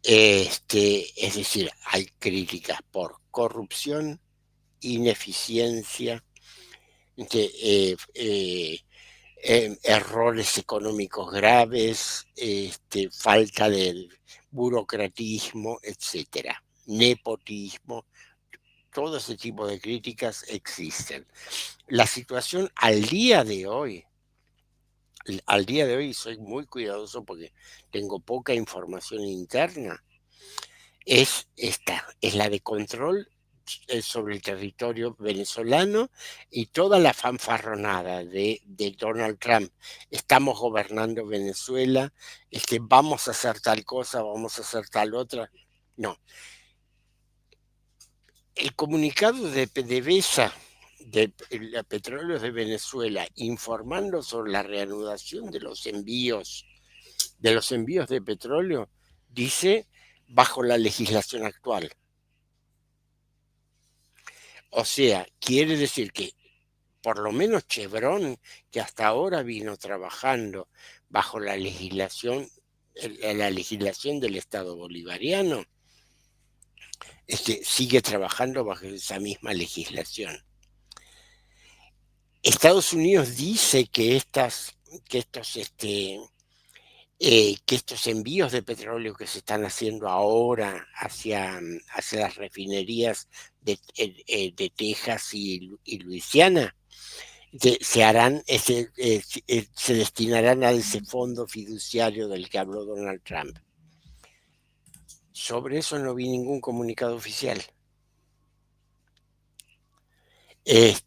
Es decir, hay críticas por corrupción, ineficiencia, errores económicos graves, falta de burocratismo, etcétera, nepotismo. Todo ese tipo de críticas existen. La situación al día de hoy, soy muy cuidadoso porque tengo poca información interna, es la de control sobre el territorio venezolano y toda la fanfarronada de Donald Trump. Estamos gobernando Venezuela, vamos a hacer tal cosa, vamos a hacer tal otra. No. El comunicado de PDVSA, de Petróleos de Venezuela, informando sobre la reanudación de los envíos de petróleo, dice bajo la legislación actual. O sea, quiere decir que por lo menos Chevron, que hasta ahora vino trabajando bajo la legislación del Estado bolivariano, sigue trabajando bajo esa misma legislación. Estados Unidos dice que estos envíos de petróleo que se están haciendo ahora hacia las refinerías de Texas y Luisiana se destinarán a ese fondo fiduciario del que habló Donald Trump. Sobre eso no vi ningún comunicado oficial. Es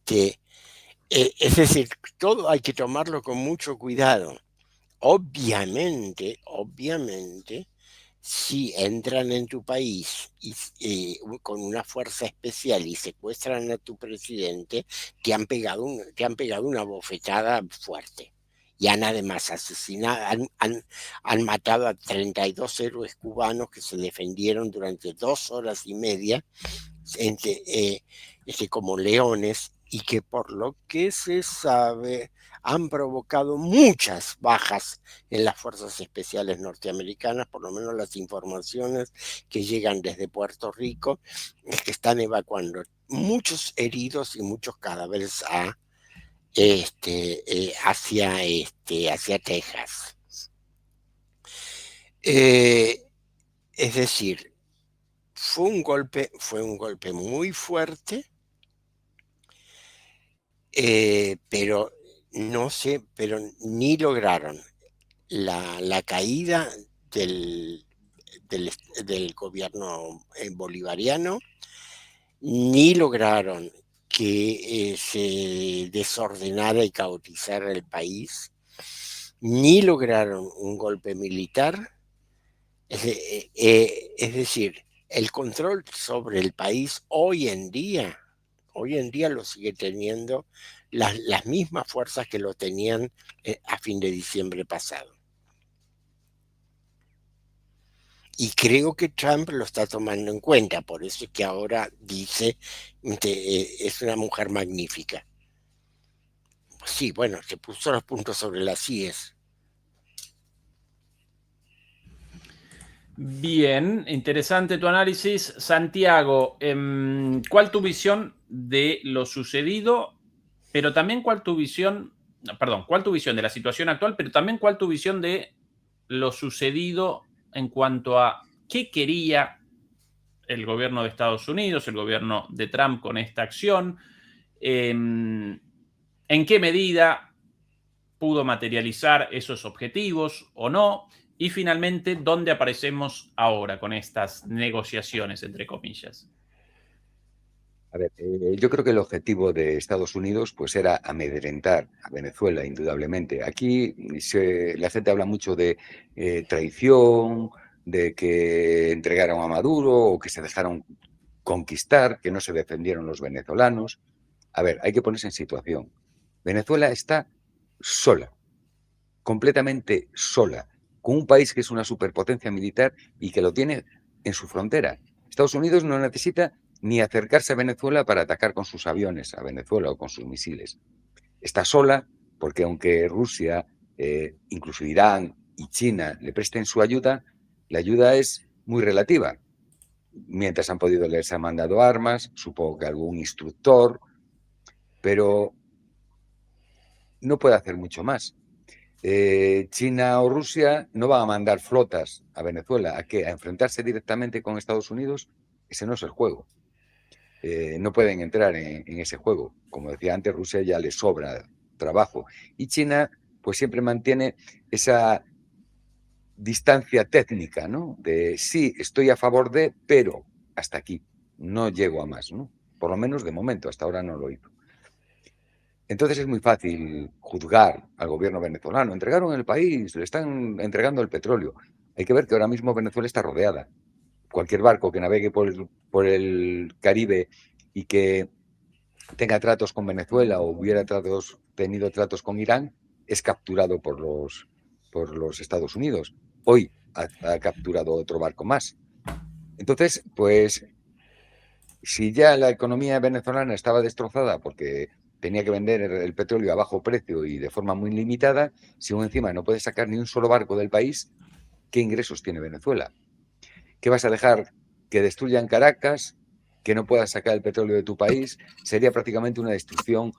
decir, todo hay que tomarlo con mucho cuidado. Obviamente, si entran en tu país con una fuerza especial y secuestran a tu presidente, te han pegado una bofetada fuerte. Y han además asesinado, han matado a 32 héroes cubanos que se defendieron durante 2 horas y media como leones, y que por lo que se sabe han provocado muchas bajas en las fuerzas especiales norteamericanas. Por lo menos las informaciones que llegan desde Puerto Rico es que están evacuando muchos heridos y muchos cadáveres hacia Texas. Es decir, fue un golpe muy fuerte, pero ni lograron la caída del gobierno bolivariano, ni lograron que se desordenara y caotizara el país, ni lograron un golpe militar. Es decir, el control sobre el país hoy en día lo sigue teniendo las mismas fuerzas que lo tenían a fin de diciembre pasado. Y creo que Trump lo está tomando en cuenta, por eso es que ahora dice es una mujer magnífica. Sí, bueno, se puso los puntos sobre las IES. Bien, interesante tu análisis. Santiago, ¿cuál tu visión de lo sucedido? Pero también cuál tu visión de la situación actual, pero también cuál tu visión de lo sucedido en cuanto a qué quería el gobierno de Estados Unidos, el gobierno de Trump con esta acción? ¿En qué medida pudo materializar esos objetivos o no? Y finalmente, ¿dónde aparecemos ahora con estas negociaciones, entre comillas? A ver, yo creo que el objetivo de Estados Unidos pues era amedrentar a Venezuela, indudablemente. Aquí la gente habla mucho de traición, de que entregaron a Maduro o que se dejaron conquistar, que no se defendieron los venezolanos. A ver, hay que ponerse en situación. Venezuela está sola, completamente sola, con un país que es una superpotencia militar y que lo tiene en su frontera. Estados Unidos no necesita ni acercarse a Venezuela para atacar con sus aviones a Venezuela o con sus misiles. Está sola porque aunque Rusia, incluso Irán y China le presten su ayuda, la ayuda es muy relativa. Mientras han podido, les han mandado armas, supongo que algún instructor, pero no puede hacer mucho más. China o Rusia no van a mandar flotas a Venezuela. ¿A qué? ¿A enfrentarse directamente con Estados Unidos? Ese no es el juego. No pueden entrar en ese juego. Como decía antes, Rusia ya le sobra trabajo. Y China, pues siempre mantiene esa distancia técnica, ¿no? De sí, estoy a favor de, pero hasta aquí. No llego a más, ¿no? Por lo menos de momento, hasta ahora no lo hizo. Entonces es muy fácil juzgar al gobierno venezolano. Entregaron el país, le están entregando el petróleo. Hay que ver que ahora mismo Venezuela está rodeada. Cualquier barco que navegue por el Caribe y que tenga tratos con Venezuela o hubiera tenido tratos con Irán es capturado por los Estados Unidos. Hoy ha capturado otro barco más. Entonces, pues, si ya la economía venezolana estaba destrozada porque tenía que vender el petróleo a bajo precio y de forma muy limitada, si aún encima no puede sacar ni un solo barco del país, ¿qué ingresos tiene Venezuela? ¿Qué vas a dejar? ¿Que destruyan Caracas? ¿Que no puedas sacar el petróleo de tu país? Sería prácticamente una destrucción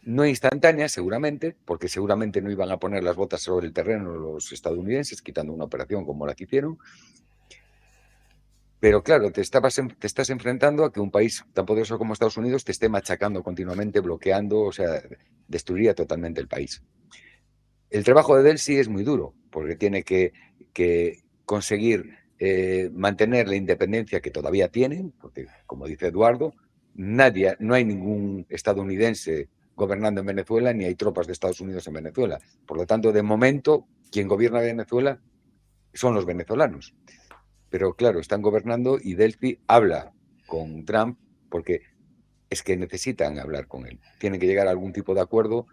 no instantánea, seguramente, porque seguramente no iban a poner las botas sobre el terreno los estadounidenses, quitando una operación como la que hicieron. Pero claro, te estás enfrentando a que un país tan poderoso como Estados Unidos te esté machacando continuamente, bloqueando, o sea, destruiría totalmente el país. El trabajo de Delcy es muy duro, porque tiene que conseguir mantener la independencia que todavía tienen, porque, como dice Eduardo, no hay ningún estadounidense gobernando en Venezuela, ni hay tropas de Estados Unidos en Venezuela. Por lo tanto, de momento, quien gobierna Venezuela son los venezolanos. Pero claro, están gobernando y Delcy habla con Trump porque es que necesitan hablar con él. Tienen que llegar a algún tipo de acuerdo,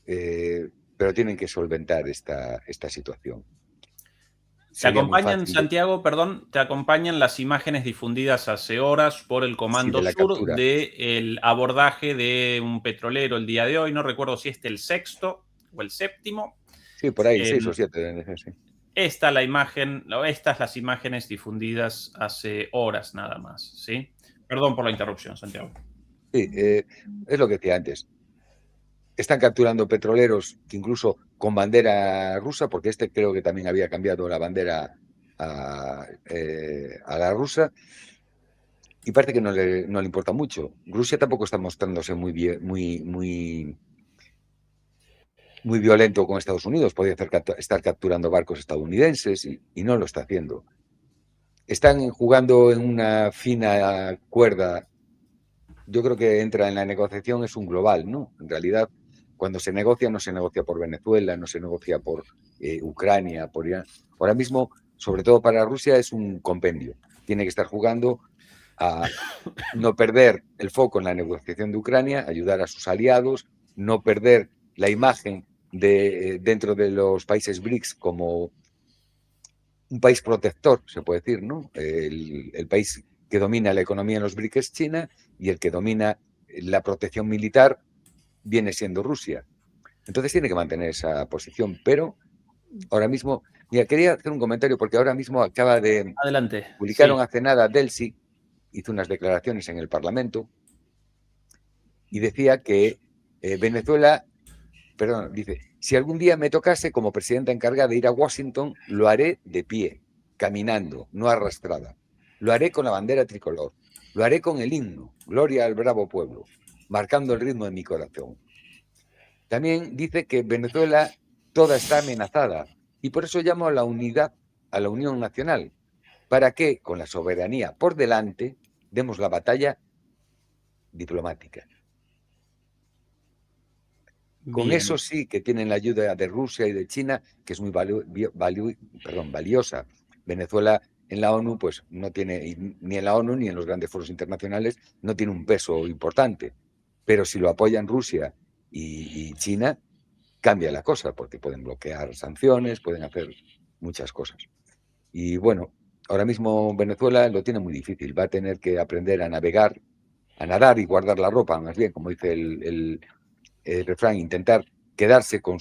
pero tienen que solventar esta situación. Te acompañan, Santiago, perdón, te acompañan las imágenes difundidas hace horas por el Comando Sur del abordaje de un petrolero el día de hoy. No recuerdo si es el sexto o el séptimo. Sí, por ahí, 6 o 7. Sí. Estas las imágenes difundidas hace horas nada más, ¿sí? Perdón por la interrupción, Santiago. Sí, es lo que decía antes. Están capturando petroleros que incluso con bandera rusa, porque creo que también había cambiado la bandera a la rusa, y parece que no le importa mucho. Rusia tampoco está mostrándose muy violento con Estados Unidos. Podría estar capturando barcos estadounidenses y no lo está haciendo. Están jugando en una fina cuerda. Yo creo que entra en la negociación es un global, ¿no? En realidad, cuando se negocia, no se negocia por Venezuela, no se negocia por Ucrania, por Irán. Ahora mismo, sobre todo para Rusia, es un compendio. Tiene que estar jugando a no perder el foco en la negociación de Ucrania, ayudar a sus aliados, no perder la imagen dentro de los países BRICS como un país protector, se puede decir, ¿no? El país que domina la economía en los BRICS es China y el que domina la protección militar viene siendo Rusia. Entonces tiene que mantener esa posición, pero ahora mismo, mira, quería hacer un comentario porque ahora mismo acaba de... Adelante. Publicaron hace nada, Delcy hizo unas declaraciones en el Parlamento y decía que Venezuela, perdón, dice, si algún día me tocase como presidenta encargada de ir a Washington, lo haré de pie, caminando, no arrastrada. Lo haré con la bandera tricolor. Lo haré con el himno, Gloria al bravo pueblo, marcando el ritmo de mi corazón. También dice que Venezuela toda está amenazada y por eso llamo a la unidad, a la unión nacional, para que, con la soberanía por delante, demos la batalla diplomática. Con Bien. eso sí que tienen la ayuda de Rusia y de China, que es muy valiosa. Venezuela en la ONU, pues no tiene, ni en la ONU ni en los grandes foros internacionales, no tiene un peso importante. Pero si lo apoyan Rusia y China, cambia la cosa, porque pueden bloquear sanciones, pueden hacer muchas cosas. Y bueno, ahora mismo Venezuela lo tiene muy difícil, va a tener que aprender a navegar, a nadar y guardar la ropa, más bien, como dice el refrán, intentar quedarse con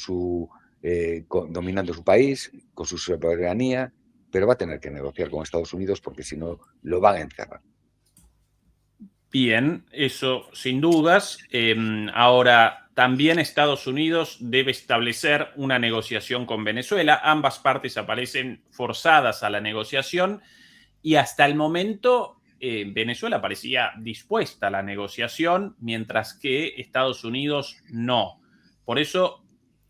dominando su país, con su soberanía, pero va a tener que negociar con Estados Unidos porque si no lo van a encerrar. Bien, eso sin dudas. Ahora, también Estados Unidos debe establecer una negociación con Venezuela. Ambas partes aparecen forzadas a la negociación y hasta el momento Venezuela parecía dispuesta a la negociación, mientras que Estados Unidos no. Por eso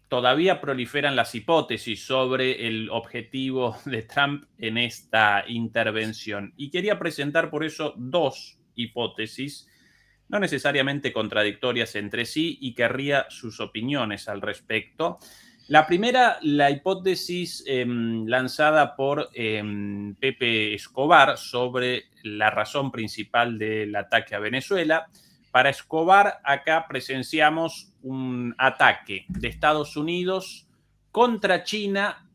todavía proliferan las hipótesis sobre el objetivo de Trump en esta intervención. Y quería presentar por eso dos hipótesis, no necesariamente contradictorias entre sí, y querría sus opiniones al respecto. La primera, la hipótesis lanzada por Pepe Escobar sobre la razón principal del ataque a Venezuela. Para Escobar, acá presenciamos un ataque de Estados Unidos contra China,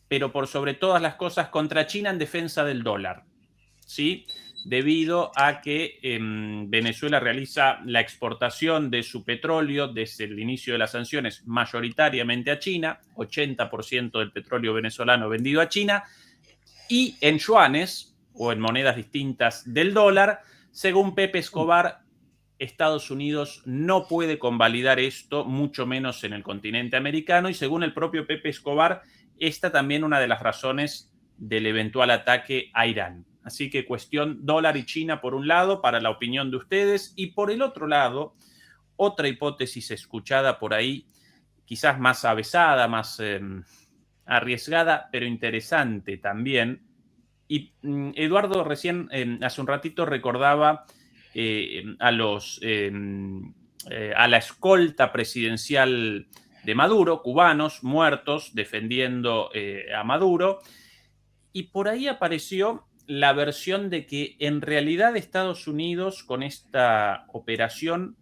pero por sobre todas las cosas contra China en defensa del dólar, ¿sí? Debido a que Venezuela realiza la exportación de su petróleo desde el inicio de las sanciones mayoritariamente a China, 80% del petróleo venezolano vendido a China, y en yuanes o en monedas distintas del dólar. Según Pepe Escobar, Estados Unidos no puede convalidar esto, mucho menos en el continente americano, y según el propio Pepe Escobar, esta también una de las razones del eventual ataque a Irán. Así que cuestión dólar y China por un lado, para la opinión de ustedes, y por el otro lado, otra hipótesis escuchada por ahí, quizás más avesada, más arriesgada, pero interesante también. Y Eduardo recién, hace un ratito, recordaba a la escolta presidencial de Maduro, cubanos muertos defendiendo a Maduro, y por ahí apareció la versión de que en realidad Estados Unidos con esta operación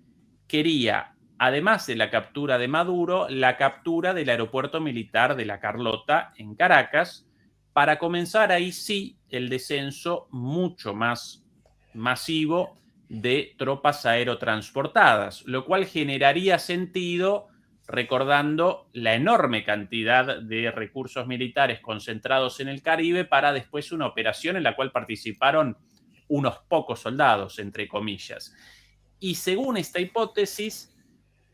quería, además de la captura de Maduro, la captura del aeropuerto militar de La Carlota en Caracas, para comenzar ahí sí el descenso mucho más masivo de tropas aerotransportadas, lo cual generaría sentido recordando la enorme cantidad de recursos militares concentrados en el Caribe para después una operación en la cual participaron unos pocos soldados, entre comillas. Y según esta hipótesis,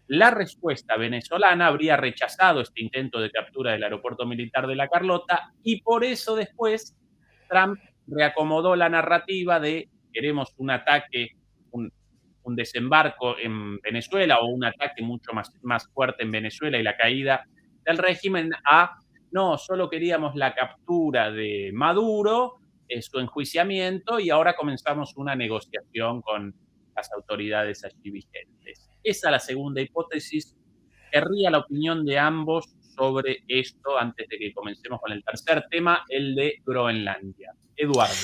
la respuesta venezolana habría rechazado este intento de captura del aeropuerto militar de La Carlota y por eso después Trump reacomodó la narrativa de queremos un ataque, un desembarco en Venezuela o un ataque mucho más fuerte en Venezuela y la caída del régimen a no, solo queríamos la captura de Maduro, su enjuiciamiento y ahora comenzamos una negociación con las autoridades allí vigentes. Esa es la segunda hipótesis. Querría la opinión de ambos sobre esto antes de que comencemos con el tercer tema, el de Groenlandia. Eduardo.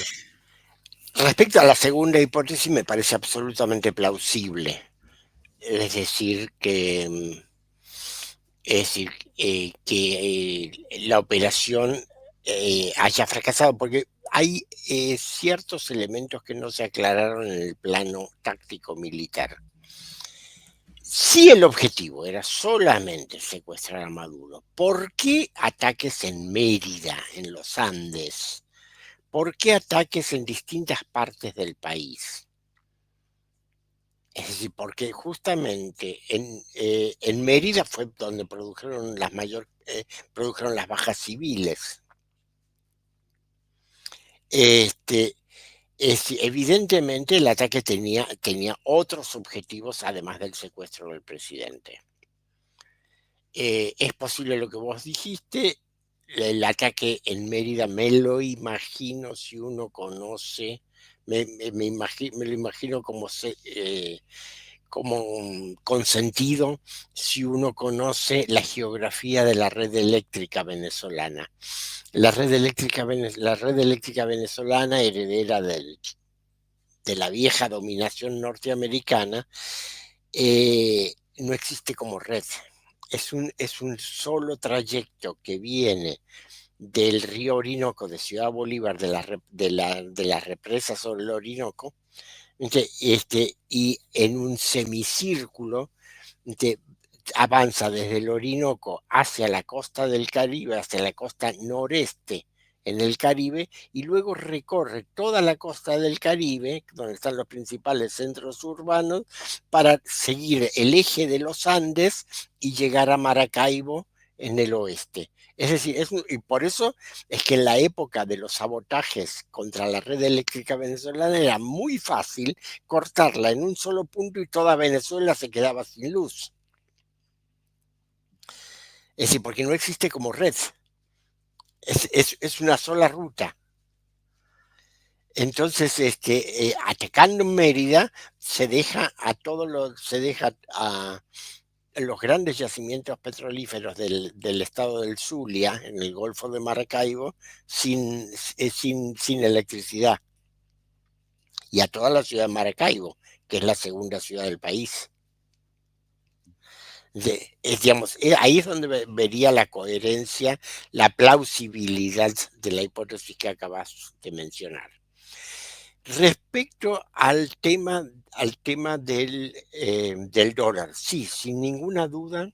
Respecto a la segunda hipótesis, me parece absolutamente plausible. Es decir, que la operación haya fracasado, porque hay ciertos elementos que no se aclararon en el plano táctico militar. Si el objetivo era solamente secuestrar a Maduro, ¿por qué ataques en Mérida, en los Andes? ¿Por qué ataques en distintas partes del país? Es decir, porque justamente en Mérida fue donde produjeron las bajas civiles. Evidentemente el ataque tenía otros objetivos además del secuestro del presidente. Es posible lo que vos dijiste, el ataque en Mérida, me lo imagino si uno conoce, me lo imagino como consentido si uno conoce la geografía de la red eléctrica venezolana. La red eléctrica venezolana, heredera de la vieja dominación norteamericana, no existe como red. Es un solo trayecto que viene del río Orinoco, de Ciudad Bolívar, de las represas sobre el Orinoco, y en un semicírculo avanza desde el Orinoco hacia la costa del Caribe, hacia la costa noreste en el Caribe, y luego recorre toda la costa del Caribe, donde están los principales centros urbanos, para seguir el eje de los Andes y llegar a Maracaibo en el oeste. Es decir, y por eso es que en la época de los sabotajes contra la red eléctrica venezolana era muy fácil cortarla en un solo punto y toda Venezuela se quedaba sin luz. Es decir, porque no existe como red. Es una sola ruta. Entonces, atacando Mérida, se deja a los grandes yacimientos petrolíferos del estado del Zulia, en el Golfo de Maracaibo, sin electricidad. Y a toda la ciudad de Maracaibo, que es la segunda ciudad del país. Ahí es donde vería la coherencia, la plausibilidad de la hipótesis que acabas de mencionar. Respecto al tema del dólar, sí, sin ninguna duda.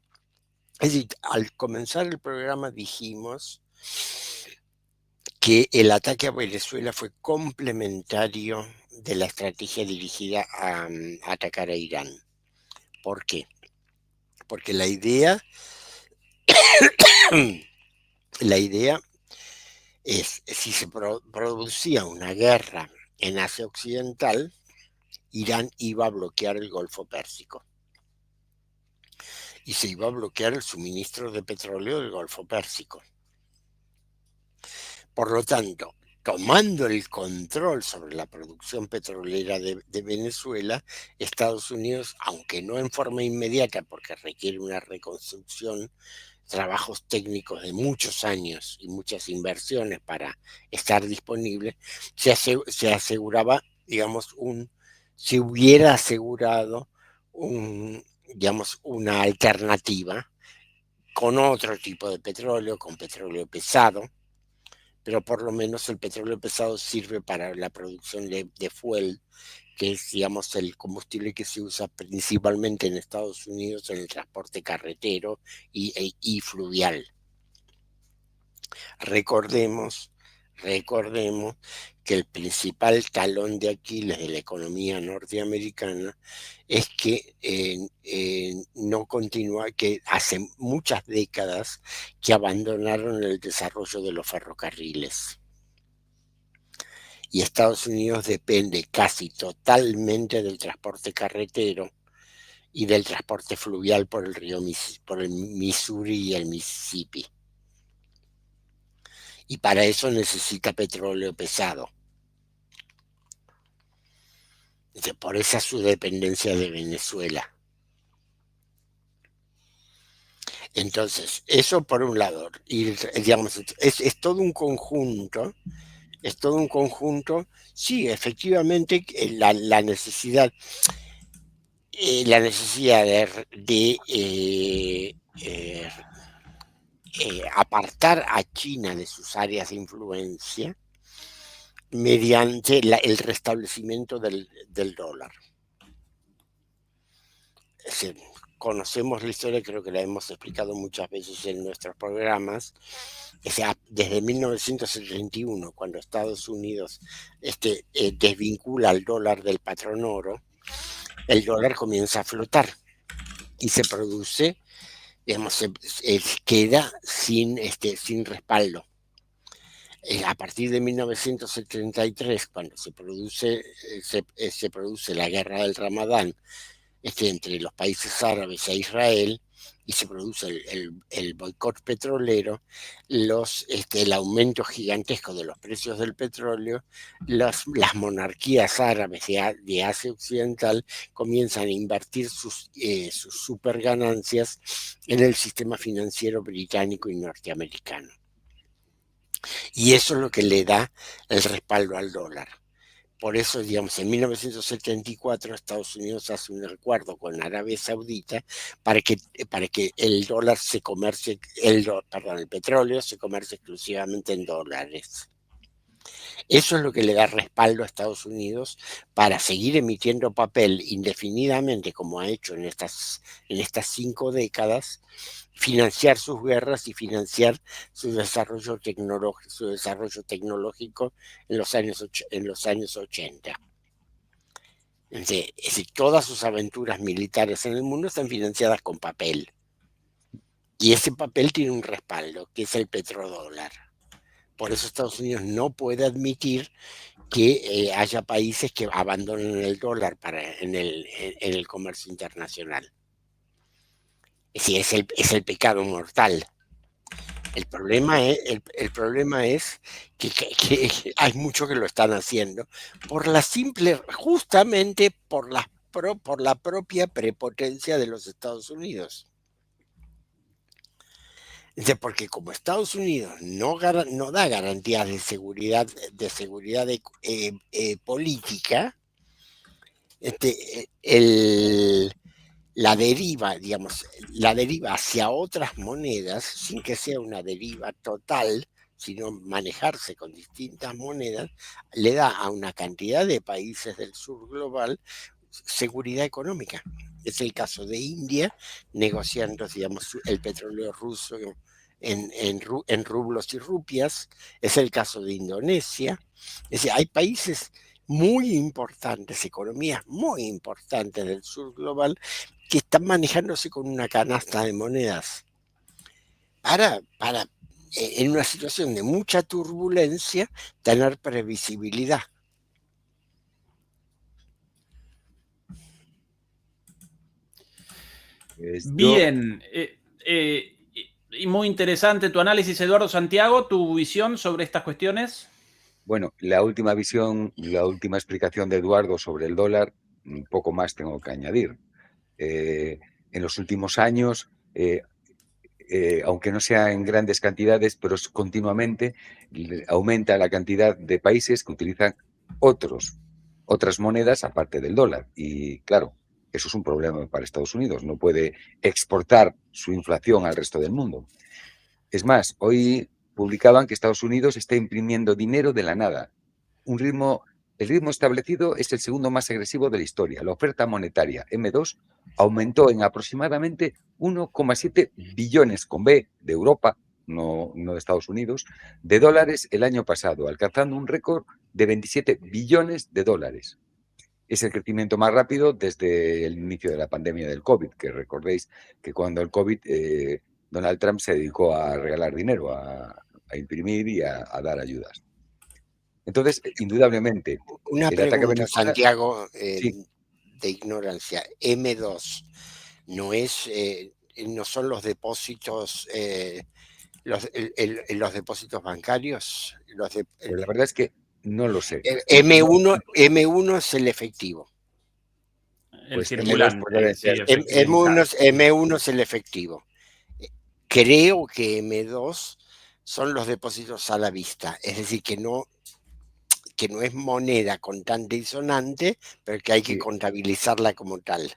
Es decir, al comenzar el programa dijimos que el ataque a Venezuela fue complementario de la estrategia dirigida a atacar a Irán. ¿Por qué? Porque la idea es, si se producía una guerra en Asia Occidental, Irán iba a bloquear el Golfo Pérsico. Y se iba a bloquear el suministro de petróleo del Golfo Pérsico. Por lo tanto, tomando el control sobre la producción petrolera de Venezuela, Estados Unidos, aunque no en forma inmediata, porque requiere una reconstrucción, trabajos técnicos de muchos años y muchas inversiones para estar disponible, se aseguraba, digamos, se hubiera asegurado una alternativa con otro tipo de petróleo, con petróleo pesado, pero por lo menos el petróleo pesado sirve para la producción de fuel, que es, digamos, el combustible que se usa principalmente en Estados Unidos en el transporte carretero y fluvial. Recordemos que el principal talón de Aquiles de la economía norteamericana es que no continúa, que hace muchas décadas que abandonaron el desarrollo de los ferrocarriles. Y Estados Unidos depende casi totalmente del transporte carretero y del transporte fluvial por el Missouri y el Mississippi. Y para eso necesita petróleo pesado. Por esa su dependencia de Venezuela. Entonces, eso por un lado. Y, digamos, es todo un conjunto. Es todo un conjunto. Sí, efectivamente, la necesidad de apartar a China de sus áreas de influencia mediante el restablecimiento del dólar. Es decir, conocemos la historia, creo que la hemos explicado muchas veces en nuestros programas. O sea, desde 1971, cuando Estados Unidos desvincula al dólar del patrón oro, el dólar comienza a flotar y se produce, digamos, queda sin respaldo. A partir de 1973, cuando se produce la guerra del Ramadán entre los países árabes e Israel, y se produce el boicot petrolero, el aumento gigantesco de los precios del petróleo, las monarquías árabes de Asia Occidental comienzan a invertir sus super ganancias en el sistema financiero británico y norteamericano. Y eso es lo que le da el respaldo al dólar. Por eso, digamos, en 1974 Estados Unidos hace un acuerdo con Arabia Saudita para que el dólar se comercie, el petróleo se comercie exclusivamente en dólares. Eso es lo que le da respaldo a Estados Unidos para seguir emitiendo papel indefinidamente, como ha hecho en estas 5 décadas, financiar sus guerras y financiar su desarrollo tecnológico en los años 80. Es decir, todas sus aventuras militares en el mundo están financiadas con papel. Y ese papel tiene un respaldo, que es el petrodólar. Por eso Estados Unidos no puede admitir que haya países que abandonen el dólar en el comercio internacional. Es el pecado mortal. El problema es que hay muchos que lo están haciendo justamente por la propia prepotencia de los Estados Unidos. Porque como Estados Unidos no da garantías de seguridad política, la deriva hacia otras monedas, sin que sea una deriva total, sino manejarse con distintas monedas, le da a una cantidad de países del sur global seguridad económica. Es el caso de India, negociando, digamos, el petróleo ruso en rublos y rupias. Es el caso de Indonesia. Es decir, hay países muy importantes, economías muy importantes del sur global, que están manejándose con una canasta de monedas para en una situación de mucha turbulencia, tener previsibilidad. Bien, y muy interesante tu análisis, Eduardo Santiago, tu visión sobre estas cuestiones. Bueno, la última explicación de Eduardo sobre el dólar, un poco más tengo que añadir. En los últimos años, aunque no sea en grandes cantidades, pero continuamente aumenta la cantidad de países que utilizan otras monedas aparte del dólar. Y claro, eso es un problema para Estados Unidos. No puede exportar su inflación al resto del mundo. Es más, hoy publicaban que Estados Unidos está imprimiendo dinero de la nada. El ritmo establecido es el segundo más agresivo de la historia. La oferta monetaria M2 aumentó en aproximadamente 1,7 billones con B de Europa, no de Estados Unidos, de dólares el año pasado, alcanzando un récord de 27 billones de dólares. Es el crecimiento más rápido desde el inicio de la pandemia del COVID, que recordéis que cuando el COVID, Donald Trump se dedicó a regalar dinero, a imprimir y a dar ayudas. Entonces, indudablemente, una pregunta, Santiago, sí, de ignorancia. M2 no son los depósitos, los depósitos bancarios. Pues la verdad es que no lo sé. M1 es el efectivo. El circulante. M1 es el efectivo. Creo que M2 son los depósitos a la vista, es decir, que no es moneda contante y sonante, pero que hay que contabilizarla como tal.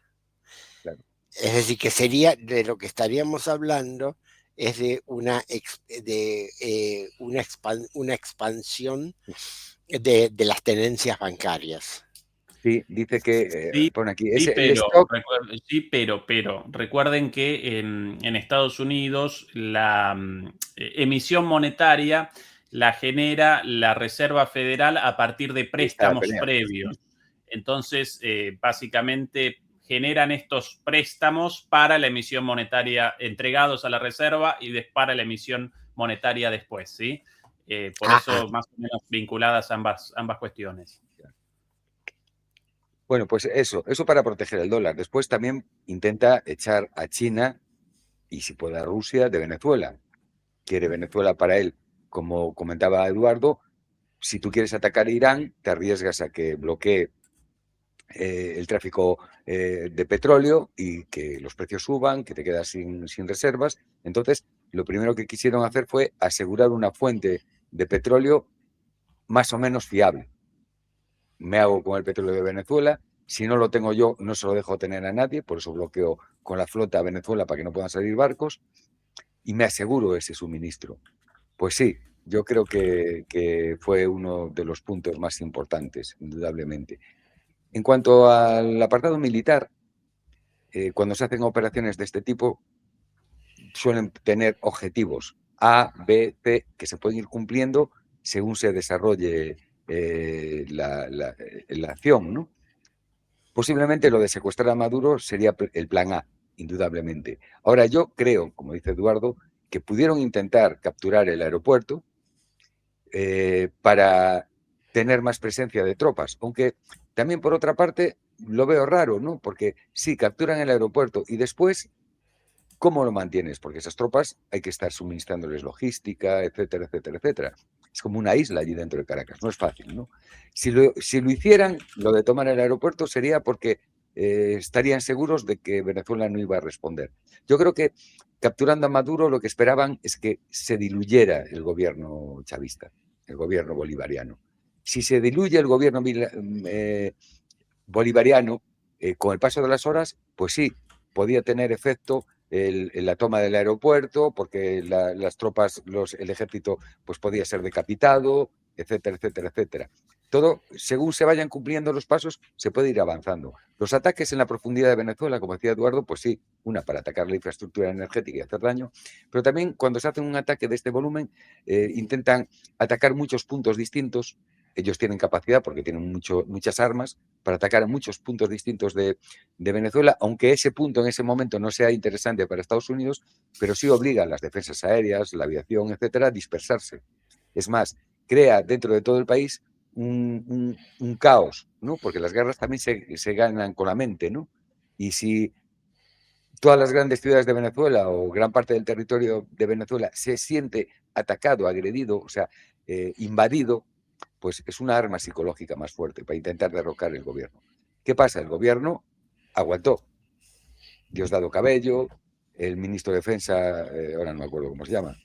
Claro. Es decir, que sería de lo que estaríamos hablando, es de una expansión de las tenencias bancarias. Sí, dice que pone aquí. Pero recuerden que en Estados Unidos la emisión monetaria la genera la Reserva Federal a partir de préstamos previos. Entonces, básicamente generan estos préstamos para la emisión monetaria entregados a la Reserva y para la emisión monetaria después, ¿sí? Por eso, más o menos vinculadas ambas cuestiones. Bueno, pues eso para proteger el dólar. Después también intenta echar a China y si puede a Rusia de Venezuela. Quiere Venezuela para él, como comentaba Eduardo, si tú quieres atacar a Irán, te arriesgas a que bloquee el tráfico de petróleo y que los precios suban, que te quedas sin reservas. Entonces, lo primero que quisieron hacer fue asegurar una fuente de petróleo más o menos fiable. Me hago con el petróleo de Venezuela, si no lo tengo yo, no se lo dejo tener a nadie, por eso bloqueo con la flota a Venezuela para que no puedan salir barcos y me aseguro ese suministro. Pues sí, yo creo que fue uno de los puntos más importantes, indudablemente. En cuanto al apartado militar, cuando se hacen operaciones de este tipo, suelen tener objetivos A, B, C, que se pueden ir cumpliendo según se desarrolle la acción, ¿no? Posiblemente lo de secuestrar a Maduro sería el plan A, indudablemente. Ahora, yo creo, como dice Eduardo, que pudieron intentar capturar el aeropuerto para tener más presencia de tropas, aunque también por otra parte lo veo raro, ¿no? Porque sí, capturan el aeropuerto y después, ¿cómo lo mantienes? Porque esas tropas hay que estar suministrándoles logística, etcétera, etcétera, etcétera. Es como una isla allí dentro de Caracas, no es fácil, ¿no? Si lo hicieran, lo de tomar el aeropuerto sería porque estarían seguros de que Venezuela no iba a responder. Yo creo que capturando a Maduro lo que esperaban es que se diluyera el gobierno chavista, el gobierno bolivariano. Si se diluye el gobierno bolivariano, con el paso de las horas, pues sí, podía tener efecto la toma del aeropuerto, porque las tropas, el ejército, pues podía ser decapitado, etcétera, etcétera, etcétera. Todo, según se vayan cumpliendo los pasos, se puede ir avanzando. Los ataques en la profundidad de Venezuela, como decía Eduardo, pues sí, una para atacar la infraestructura energética y hacer daño, pero también cuando se hace un ataque de este volumen, intentan atacar muchos puntos distintos. Ellos tienen capacidad, porque tienen muchas armas, para atacar a muchos puntos distintos de Venezuela, aunque ese punto en ese momento no sea interesante para Estados Unidos, pero sí obliga a las defensas aéreas, la aviación, etcétera, a dispersarse. Es más, crea dentro de todo el país un caos, ¿no? Porque las guerras también se ganan con la mente, ¿no? Y si todas las grandes ciudades de Venezuela o gran parte del territorio de Venezuela se siente atacado, agredido, o sea, invadido, pues es una arma psicológica más fuerte para intentar derrocar el gobierno. ¿Qué pasa? El gobierno aguantó. Diosdado Cabello, el ministro de Defensa, ahora no me acuerdo cómo se llama.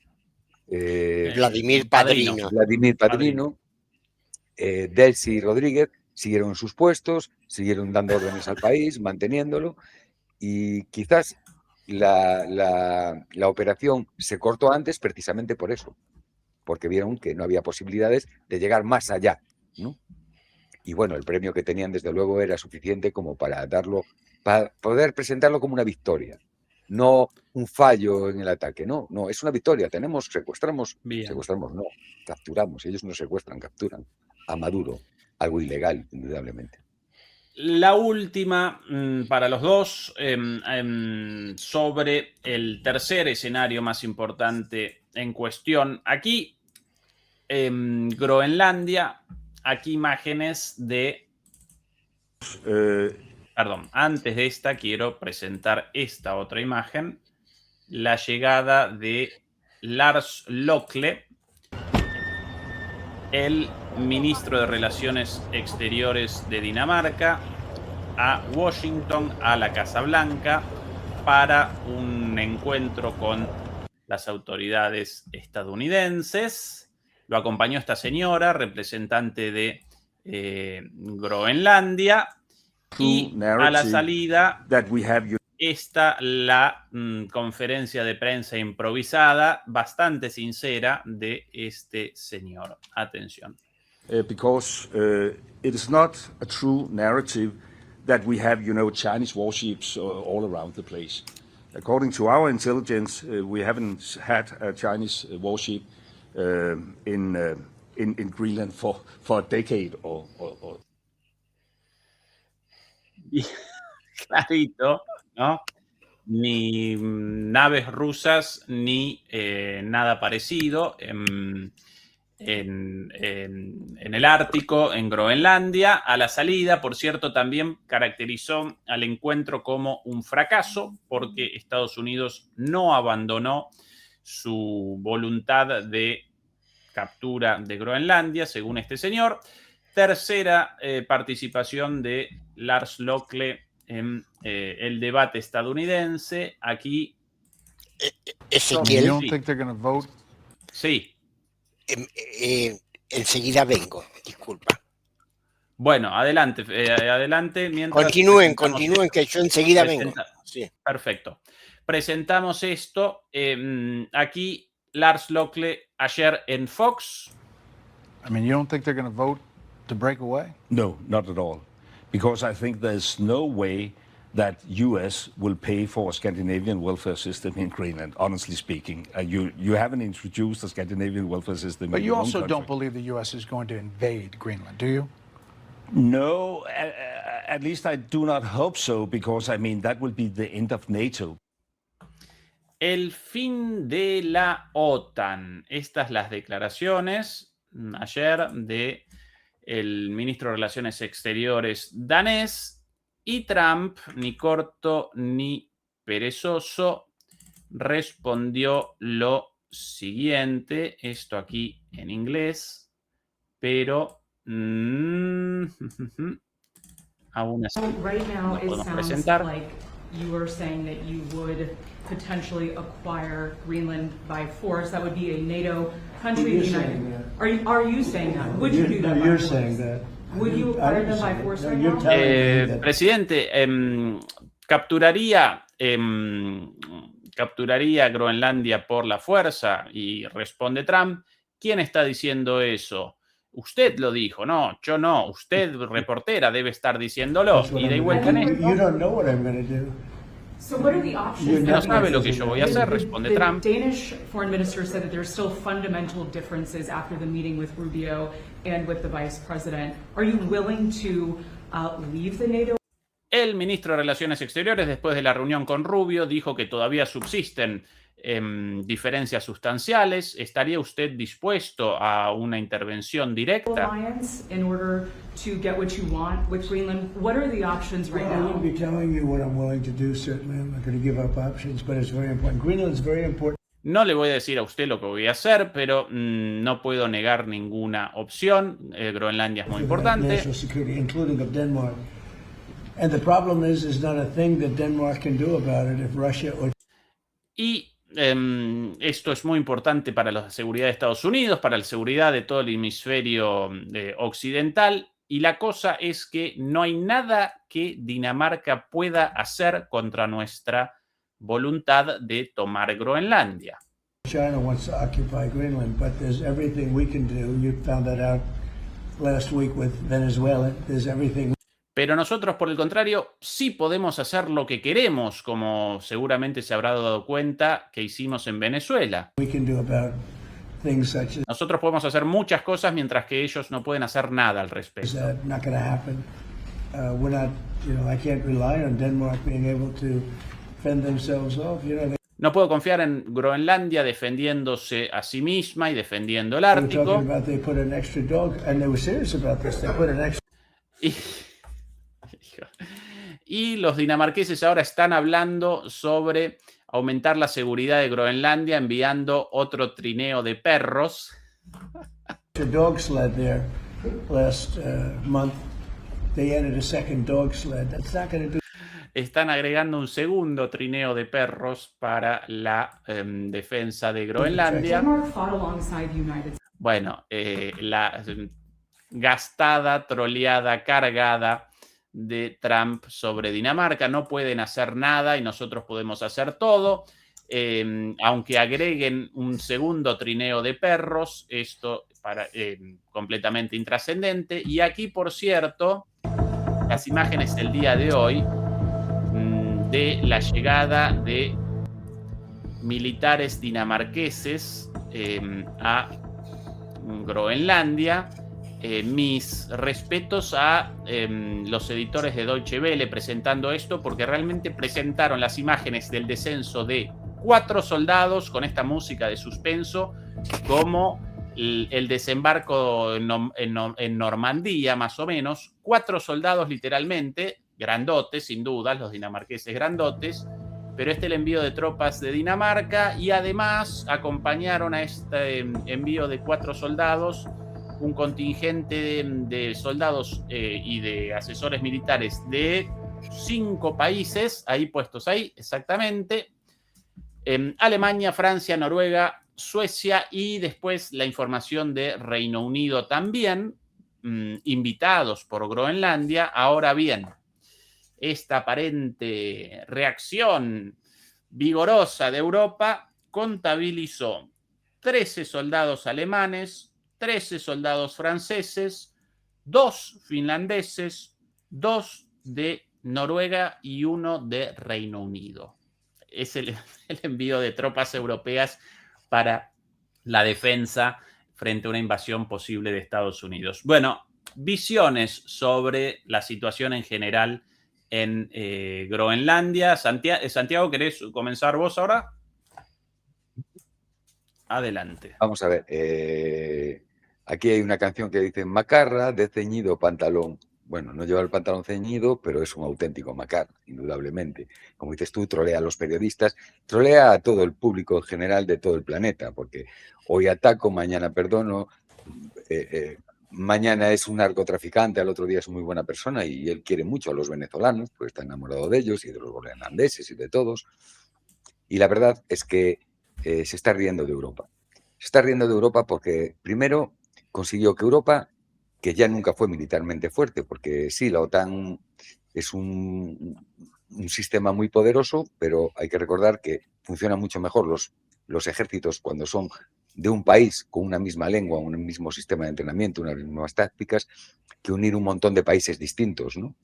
Vladimir Padrino. Vladimir Padrino, Delcy Rodríguez, siguieron en sus puestos, siguieron dando órdenes al país, manteniéndolo, y quizás la operación se cortó antes precisamente por eso, porque vieron que no había posibilidades de llegar más allá, ¿no? Y bueno, el premio que tenían desde luego era suficiente como para para poder presentarlo como una victoria, no un fallo en el ataque, no, es una victoria, secuestramos, no, capturamos, ellos no secuestran, capturan a Maduro, algo ilegal, indudablemente. La última para los dos, sobre el tercer escenario más importante en cuestión. Aquí, Groenlandia, aquí imágenes de... Perdón, antes de esta quiero presentar esta otra imagen, la llegada de Lars Løkke, el ministro de Relaciones Exteriores de Dinamarca, a Washington, a la Casa Blanca, para un encuentro con las autoridades estadounidenses. Lo acompañó esta señora, representante de Groenlandia, y a la salida está la conferencia de prensa improvisada, bastante sincera, de este señor. Atención. Because it is not a true narrative that we have, Chinese warships all around the place. According to our intelligence, we haven't had a Chinese warship in Greenland for a decade or. Clarito, ¿no? Ni naves rusas ni nada parecido. en el Ártico, en Groenlandia. A la salida, por cierto, también caracterizó al encuentro como un fracaso, porque Estados Unidos no abandonó su voluntad de captura de Groenlandia, según este señor. Tercera participación de Lars Løkke en el debate estadounidense. Aquí... Ezequiel. You don't think they're going to vote? Sí. Enseguida vengo, disculpa. Bueno, adelante, adelante. Mientras Continúen, que yo enseguida vengo. Sí. Perfecto. Presentamos esto. Aquí Lars Løkke ayer en Fox. I mean, you don't think they're going to vote to break away? No, not at all. Because I think there's no way that U.S. will pay for a Scandinavian welfare system in Greenland, honestly speaking. You haven't introduced a Scandinavian welfare system But in you your own also country. don't believe the U.S. is going to invade Greenland, do you? No, at least I do not hope so, because, I mean, that will be the end of NATO. El fin de la OTAN. Estas las declaraciones ayer de el ministro de Relaciones Exteriores danés. Y Trump, ni corto ni perezoso, respondió lo siguiente. Esto aquí en inglés, pero aún así no podemos presentar. You were saying that you would potentially acquire Greenland by force. That would be a NATO country. You're saying that. Are you saying that? Would you do that? No, you're saying that. Would you acquire them by force right You're now? telling me that. Presidente, capturaría Groenlandia por la fuerza, y responde Trump. ¿Quién está diciendo eso? Usted lo dijo, no, yo no. Usted, reportera, debe estar diciéndolo. That's what Y de I'm vuelta en gonna do. esto. You don't know what I'm going to do. So what are the options? You're No not sabe lo que yo voy a hacer, responde The Trump. Danish foreign minister said that there's still fundamental differences after the meeting with Rubio and with the vice president. Are you willing to leave the NATO? El ministro de Relaciones Exteriores, después de la reunión con Rubio, dijo que todavía subsisten diferencias sustanciales. ¿Estaría usted dispuesto a una intervención directa? Alliance in order to get what you want with Greenland. What are the options right Well, I now? wouldn't be telling you what I'm willing to do, certainly. I'm not going to give up options, but it's very important. Greenland's very important. No le voy a decir a usted lo que voy a hacer, pero no puedo negar ninguna opción. Groenlandia es muy importante. National security, including of Denmark. And the problem is, there's not a thing that Denmark can do about it if Russia or Y esto es muy importante para la seguridad de Estados Unidos, para la seguridad de todo el hemisferio occidental. Y la cosa es que no hay nada que Dinamarca pueda hacer contra nuestra voluntad de tomar Groenlandia. China wants to occupy Greenland, but there's everything we can do. You found that out last week with Venezuela. There's everything. Pero nosotros, por el contrario, sí podemos hacer lo que queremos, como seguramente se habrá dado cuenta que hicimos en Venezuela. We can do about things such as Nosotros podemos hacer muchas cosas mientras que ellos no pueden hacer nada al respecto. that. Not going to happen. We're not. I can't rely on Denmark being able to fend themselves off. No puedo confiar en Groenlandia defendiéndose a sí misma y defendiendo el They were Ártico. talking about they put an extra dog, and they were serious about this. They put an extra. Y los dinamarqueses ahora están hablando sobre aumentar la seguridad de Groenlandia enviando otro trineo de perros. Dog sled there last month. They added a second dog sled. That's not going to do. Están agregando un segundo trineo de perros para la defensa de Groenlandia. Denmark fought alongside the United States. Bueno, la gastada, troleada, cargada de Trump sobre Dinamarca. No pueden hacer nada y nosotros podemos hacer todo. Aunque agreguen un segundo trineo de perros, esto para completamente intrascendente. Y aquí, por cierto, las imágenes del día de hoy de la llegada de militares dinamarqueses a Groenlandia. Mis respetos a los editores de Deutsche Welle presentando esto, porque realmente presentaron las imágenes del descenso de 4 soldados con esta música de suspenso como el desembarco en Normandía, más o menos, 4 soldados literalmente, grandotes, sin duda, los dinamarqueses grandotes, pero el envío de tropas de Dinamarca, y además acompañaron a este envío de 4 soldados un contingente de soldados y de asesores militares de 5 países, ahí puestos ahí exactamente, Alemania, Francia, Noruega, Suecia, y después la información de Reino Unido también, invitados por Groenlandia. Ahora bien, esta aparente reacción vigorosa de Europa contabilizó 13 soldados alemanes, 13 soldados franceses, 2 finlandeses, 2 de Noruega y 1 de Reino Unido. Es el envío de tropas europeas para la defensa frente a una invasión posible de Estados Unidos. Bueno, visiones sobre la situación en general en Groenlandia. Santiago, ¿querés comenzar vos ahora? Adelante. Vamos a ver, aquí hay una canción que dice macarra de ceñido pantalón. Bueno, no lleva el pantalón ceñido, pero es un auténtico macarra, indudablemente. Como dices tú, trolea a los periodistas, trolea a todo el público en general de todo el planeta, porque hoy ataco, mañana perdono, mañana es un narcotraficante, al otro día es muy buena persona, y él quiere mucho a los venezolanos, pues está enamorado de ellos y de los groenlandeses y de todos. Y la verdad es que se está riendo de Europa. Se está riendo de Europa porque, primero, consiguió que Europa, que ya nunca fue militarmente fuerte, porque sí, la OTAN es un sistema muy poderoso, pero hay que recordar que funcionan mucho mejor los ejércitos cuando son de un país con una misma lengua, un mismo sistema de entrenamiento, unas mismas tácticas, que unir un montón de países distintos, ¿no?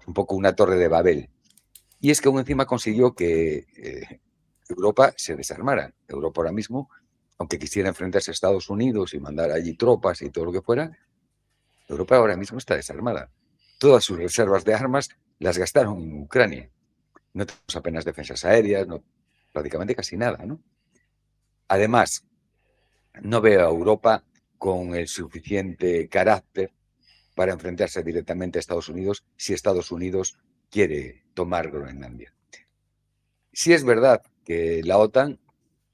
Un poco una torre de Babel. Y es que aún encima consiguió que Europa se desarmara. Europa ahora mismo, aunque quisiera enfrentarse a Estados Unidos y mandar allí tropas y todo lo que fuera, Europa ahora mismo está desarmada. Todas sus reservas de armas las gastaron en Ucrania. No tenemos apenas defensas aéreas, no, prácticamente casi nada, ¿no? Además, no veo a Europa con el suficiente carácter para enfrentarse directamente a Estados Unidos si Estados Unidos quiere tomar Groenlandia. Si es verdad que la OTAN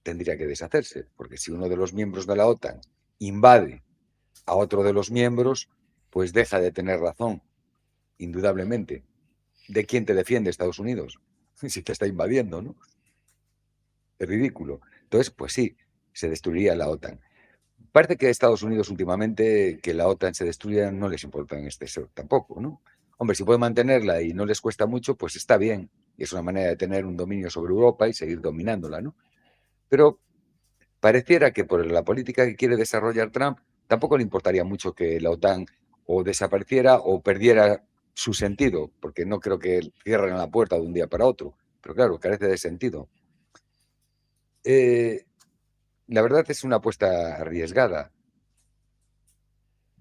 tendría que deshacerse, porque si uno de los miembros de la OTAN invade a otro de los miembros, pues deja de tener razón, indudablemente. ¿De quién te defiende Estados Unidos? Si te está invadiendo, ¿no? Es ridículo. Entonces, pues sí, se destruiría la OTAN. Parece que a Estados Unidos últimamente que la OTAN se destruya no les importa en exceso tampoco, ¿no? Hombre, si pueden mantenerla y no les cuesta mucho, pues está bien. Y es una manera de tener un dominio sobre Europa y seguir dominándola, ¿no? Pero pareciera que por la política que quiere desarrollar Trump, tampoco le importaría mucho que la OTAN o desapareciera o perdiera su sentido, porque no creo que cierren la puerta de un día para otro. Pero claro, carece de sentido. La verdad es una apuesta arriesgada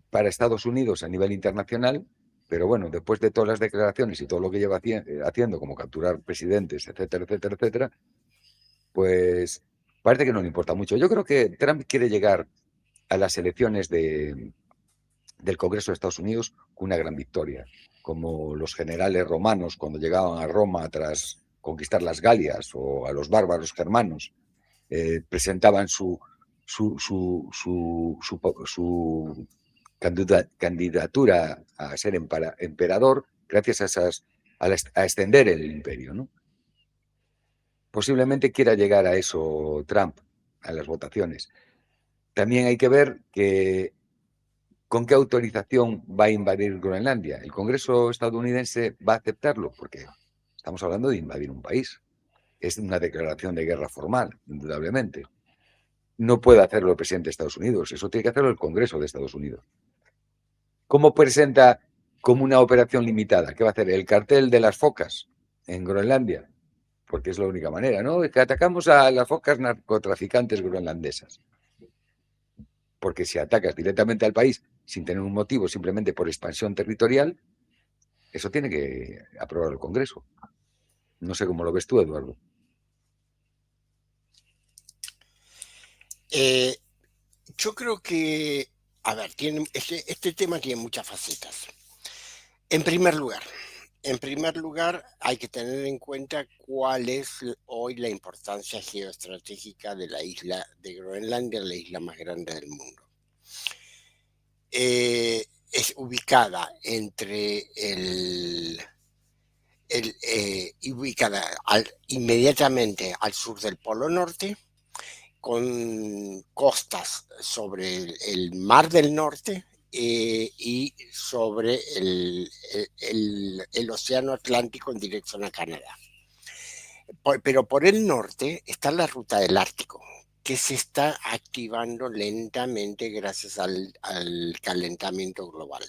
para Estados Unidos a nivel internacional, pero bueno, después de todas las declaraciones y todo lo que lleva haciendo, como capturar presidentes, etcétera, etcétera, etcétera, pues parece que no le importa mucho. Yo creo que Trump quiere llegar a las elecciones del Congreso de Estados Unidos con una gran victoria, como los generales romanos cuando llegaban a Roma tras conquistar las Galias, o a los bárbaros germanos, presentaban su candidatura a ser emperador gracias a extender el imperio, ¿no? Posiblemente quiera llegar a eso Trump, a las votaciones. También hay que ver con qué autorización va a invadir Groenlandia. ¿El Congreso estadounidense va a aceptarlo? Porque estamos hablando de invadir un país. Es una declaración de guerra formal, indudablemente. No puede hacerlo el presidente de Estados Unidos, eso tiene que hacerlo el Congreso de Estados Unidos. ¿Cómo presenta como una operación limitada? ¿Qué va a hacer? ¿El cartel de las focas en Groenlandia? Porque es la única manera, ¿no? Que atacamos a las focas narcotraficantes groenlandesas. Porque si atacas directamente al país sin tener un motivo, simplemente por expansión territorial, eso tiene que aprobar el Congreso. No sé cómo lo ves tú, Eduardo. Yo creo que, a ver, este tema tiene muchas facetas. En primer lugar, hay que tener en cuenta cuál es hoy la importancia geoestratégica de la isla de Groenlandia, la isla más grande del mundo. Es ubicada inmediatamente al sur del Polo Norte, con costas sobre el Mar del Norte y sobre el Océano Atlántico en dirección a Canadá. Pero por el norte está la ruta del Ártico, que se está activando lentamente gracias al calentamiento global.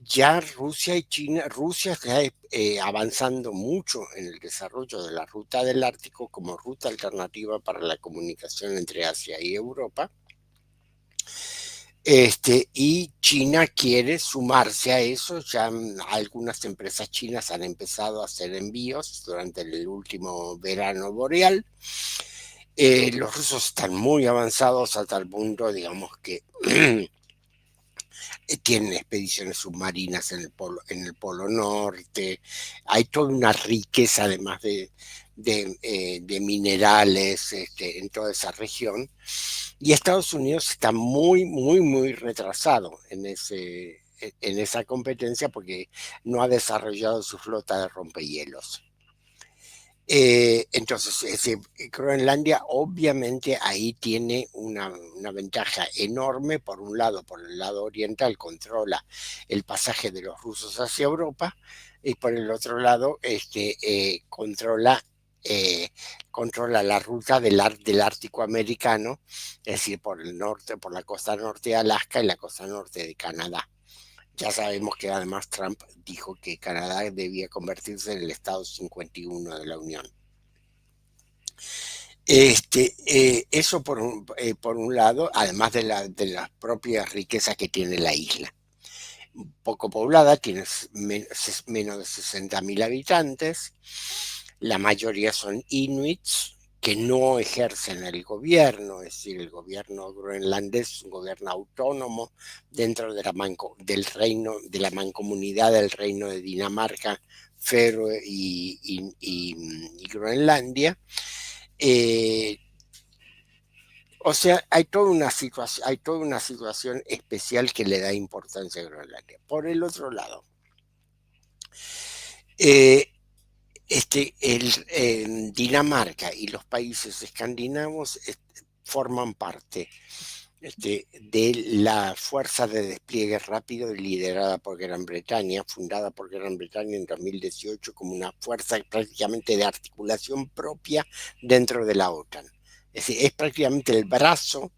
Ya Rusia está avanzando mucho en el desarrollo de la ruta del Ártico como ruta alternativa para la comunicación entre Asia y Europa. Y China quiere sumarse a eso. Ya algunas empresas chinas han empezado a hacer envíos durante el último verano boreal. Los rusos están muy avanzados hasta el punto, digamos, que tienen expediciones submarinas en el polo Norte. Hay toda una riqueza, además de minerales en toda esa región. Y Estados Unidos está muy, muy, muy retrasado en esa competencia porque no ha desarrollado su flota de rompehielos. Entonces, Groenlandia obviamente ahí tiene una ventaja enorme. Por un lado, por el lado oriental, controla el pasaje de los rusos hacia Europa, y por el otro lado, controla la ruta del Ártico americano, es decir, por el norte, por la costa norte de Alaska y la costa norte de Canadá. Ya sabemos que además Trump dijo que Canadá debía convertirse en el Estado 51 de la Unión. Eso por un lado, además de las propias riquezas que tiene la isla. Poco poblada, tiene menos de 60.000 habitantes. La mayoría son inuits que no ejercen el gobierno, es decir, el gobierno groenlandés es un gobierno autónomo dentro de la mancomunidad del reino de Dinamarca, Faroe y Groenlandia. O sea, hay toda una situación especial que le da importancia a Groenlandia. Por el otro lado, Dinamarca y los países escandinavos forman parte de la fuerza de despliegue rápido liderada por Gran Bretaña, fundada por Gran Bretaña en 2018 como una fuerza prácticamente de articulación propia dentro de la OTAN. Es decir, es prácticamente el brazo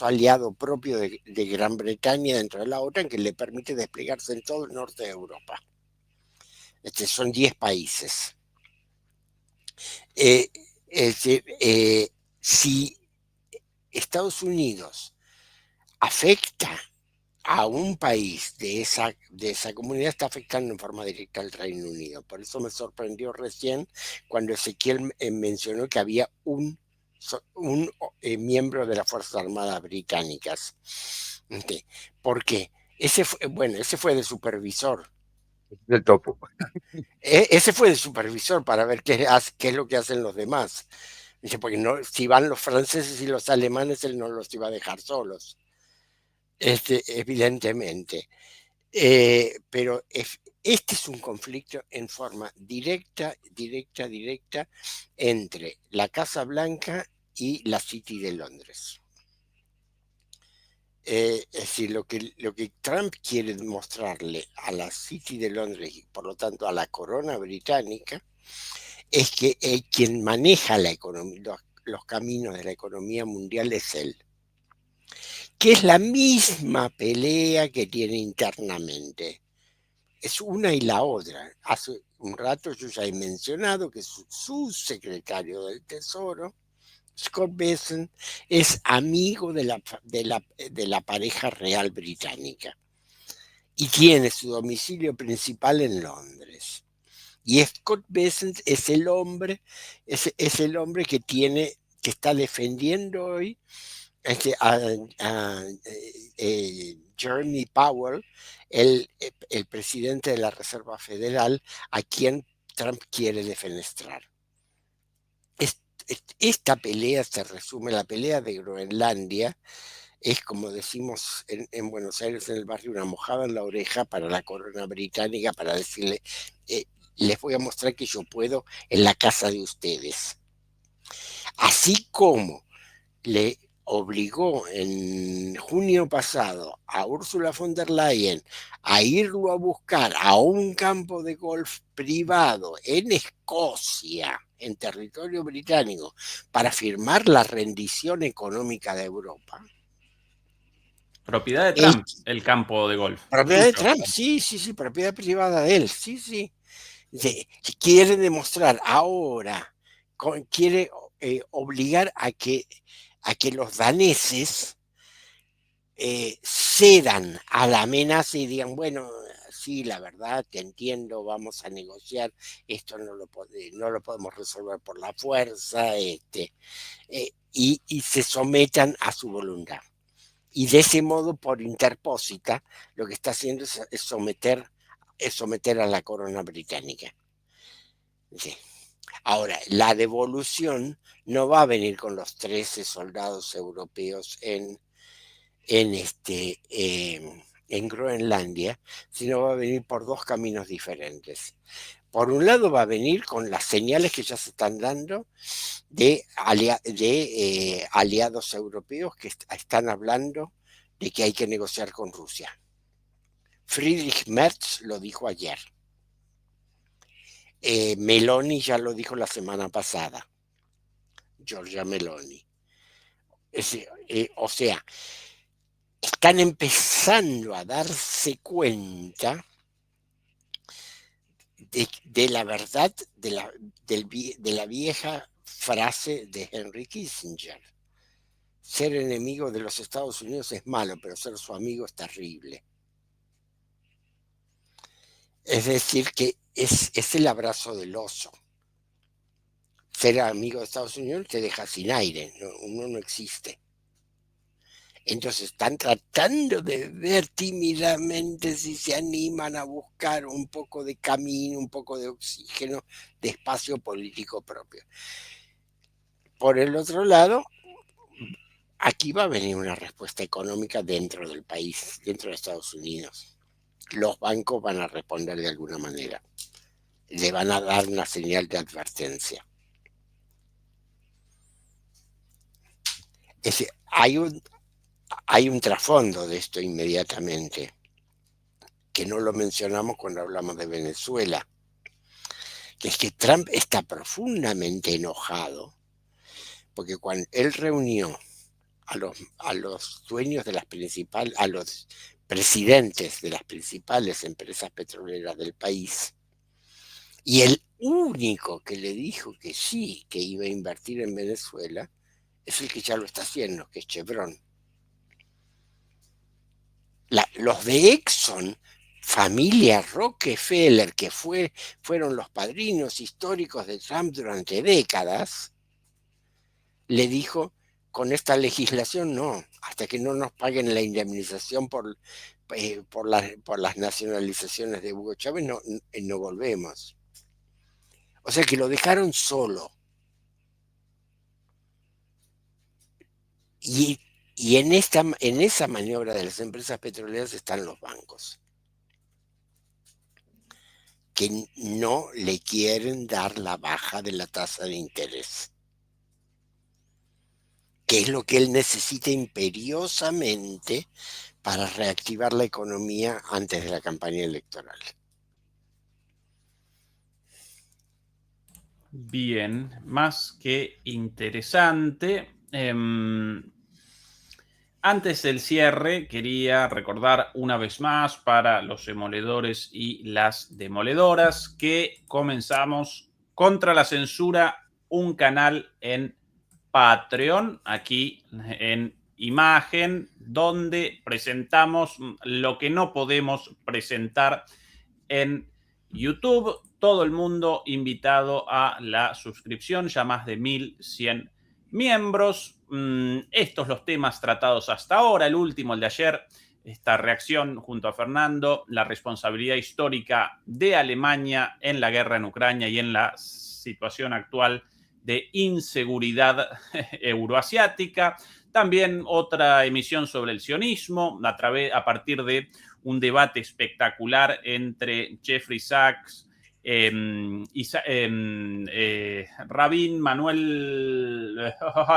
aliado propio de Gran Bretaña dentro de la OTAN, que le permite desplegarse en todo el norte de Europa. Son 10 países. Si Estados Unidos afecta a un país de esa comunidad, está afectando en forma directa al Reino Unido. Por eso me sorprendió recién cuando Ezequiel mencionó que había un miembro de las Fuerzas Armadas británicas. Porque ese fue de supervisor. Del topo. Ese fue de supervisor para ver qué es lo que hacen los demás. Dice, porque si van los franceses y los alemanes, él no los iba a dejar solos. Evidentemente. Pero este es un conflicto en forma directa entre la Casa Blanca y la City de Londres. Es decir, lo que Trump quiere mostrarle a la City de Londres y por lo tanto a la corona británica es que quien maneja la economía, los caminos de la economía mundial es él, que es la misma pelea que tiene internamente. Es una y la otra. Hace un rato yo ya he mencionado que su secretario del Tesoro, Scott Bessent, es amigo de la pareja real británica y tiene su domicilio principal en Londres. Y Scott Bessent es el hombre que está defendiendo hoy Jeremy Powell, el presidente de la Reserva Federal, a quien Trump quiere defenestrar. Esta pelea se resume, la pelea de Groenlandia es, como decimos en Buenos Aires, en el barrio, una mojada en la oreja para la corona británica, para decirle, les voy a mostrar que yo puedo en la casa de ustedes. Así como le obligó en junio pasado a Ursula von der Leyen a irlo a buscar a un campo de golf privado en Escocia, en territorio británico, para firmar la rendición económica de Europa. Propiedad de Trump, el campo de golf. Propiedad de Trump, sí, propiedad privada de él, sí. Quiere demostrar ahora, quiere obligar a que los daneses cedan a la amenaza y digan, bueno, sí, la verdad, te entiendo, vamos a negociar, esto no lo podemos resolver por la fuerza, y se sometan a su voluntad. Y de ese modo, por interpósita, lo que está haciendo es someter a la corona británica. Sí. Ahora, la devolución no va a venir con los 13 soldados europeos en Groenlandia, sino va a venir por dos caminos diferentes. Por un lado, va a venir con las señales que ya se están dando de aliados europeos que están hablando de que hay que negociar con Rusia. Friedrich Merz lo dijo ayer. Meloni ya lo dijo la semana pasada. Giorgia Meloni. O sea, están empezando a darse cuenta de la verdad de la vieja frase de Henry Kissinger. Ser enemigo de los Estados Unidos es malo, pero ser su amigo es terrible. Es decir, que es el abrazo del oso. Ser amigo de Estados Unidos te deja sin aire, uno no existe. Entonces están tratando de ver tímidamente si se animan a buscar un poco de camino, un poco de oxígeno, de espacio político propio. Por el otro lado, aquí va a venir una respuesta económica dentro del país, dentro de Estados Unidos. Los bancos van a responder de alguna manera. Le van a dar una señal de advertencia. Es decir, hay un trasfondo de esto inmediatamente, que no lo mencionamos cuando hablamos de Venezuela, que es que Trump está profundamente enojado, porque cuando él reunió a los dueños de las principales, a los presidentes de las principales empresas petroleras del país, y el único que le dijo que sí, que iba a invertir en Venezuela, es el que ya lo está haciendo, que es Chevron. Los de Exxon, familia Rockefeller, que fueron los padrinos históricos de Trump durante décadas, le dijo, con esta legislación no, hasta que no nos paguen la indemnización por las nacionalizaciones de Hugo Chávez, no volvemos. O sea que lo dejaron solo. Y en esa maniobra de las empresas petroleras están los bancos, que no le quieren dar la baja de la tasa de interés, que es lo que él necesita imperiosamente para reactivar la economía antes de la campaña electoral. Bien, más que interesante. Antes del cierre, quería recordar una vez más para los demoledores y las demoledoras que comenzamos contra la censura un canal en Patreon, aquí en imagen, donde presentamos lo que no podemos presentar en YouTube. Todo el mundo invitado a la suscripción, ya más de 1100 miembros. estos los temas tratados hasta ahora. El último, el de ayer, esta reacción junto a Fernando, la responsabilidad histórica de Alemania en la guerra en Ucrania y en la situación actual de inseguridad euroasiática. También otra emisión sobre el sionismo a partir de un debate espectacular entre Jeffrey Sachs, Rabin, Manuel,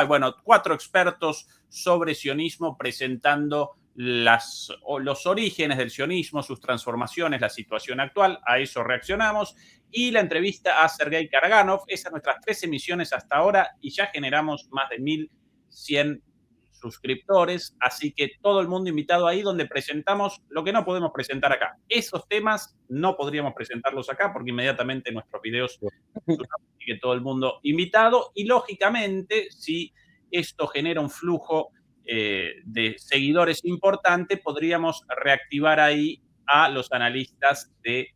bueno, 4 expertos sobre sionismo presentando los orígenes del sionismo, sus transformaciones, la situación actual. A eso reaccionamos. Y la entrevista a Sergei Karaganov. Esas nuestras 3 emisiones hasta ahora y ya generamos más de 1.100 suscriptores, así que todo el mundo invitado ahí, donde presentamos lo que no podemos presentar acá. Esos temas no podríamos presentarlos acá porque inmediatamente nuestros videos, así que todo el mundo invitado. Y lógicamente, si esto genera un flujo de seguidores importante, podríamos reactivar ahí a los analistas de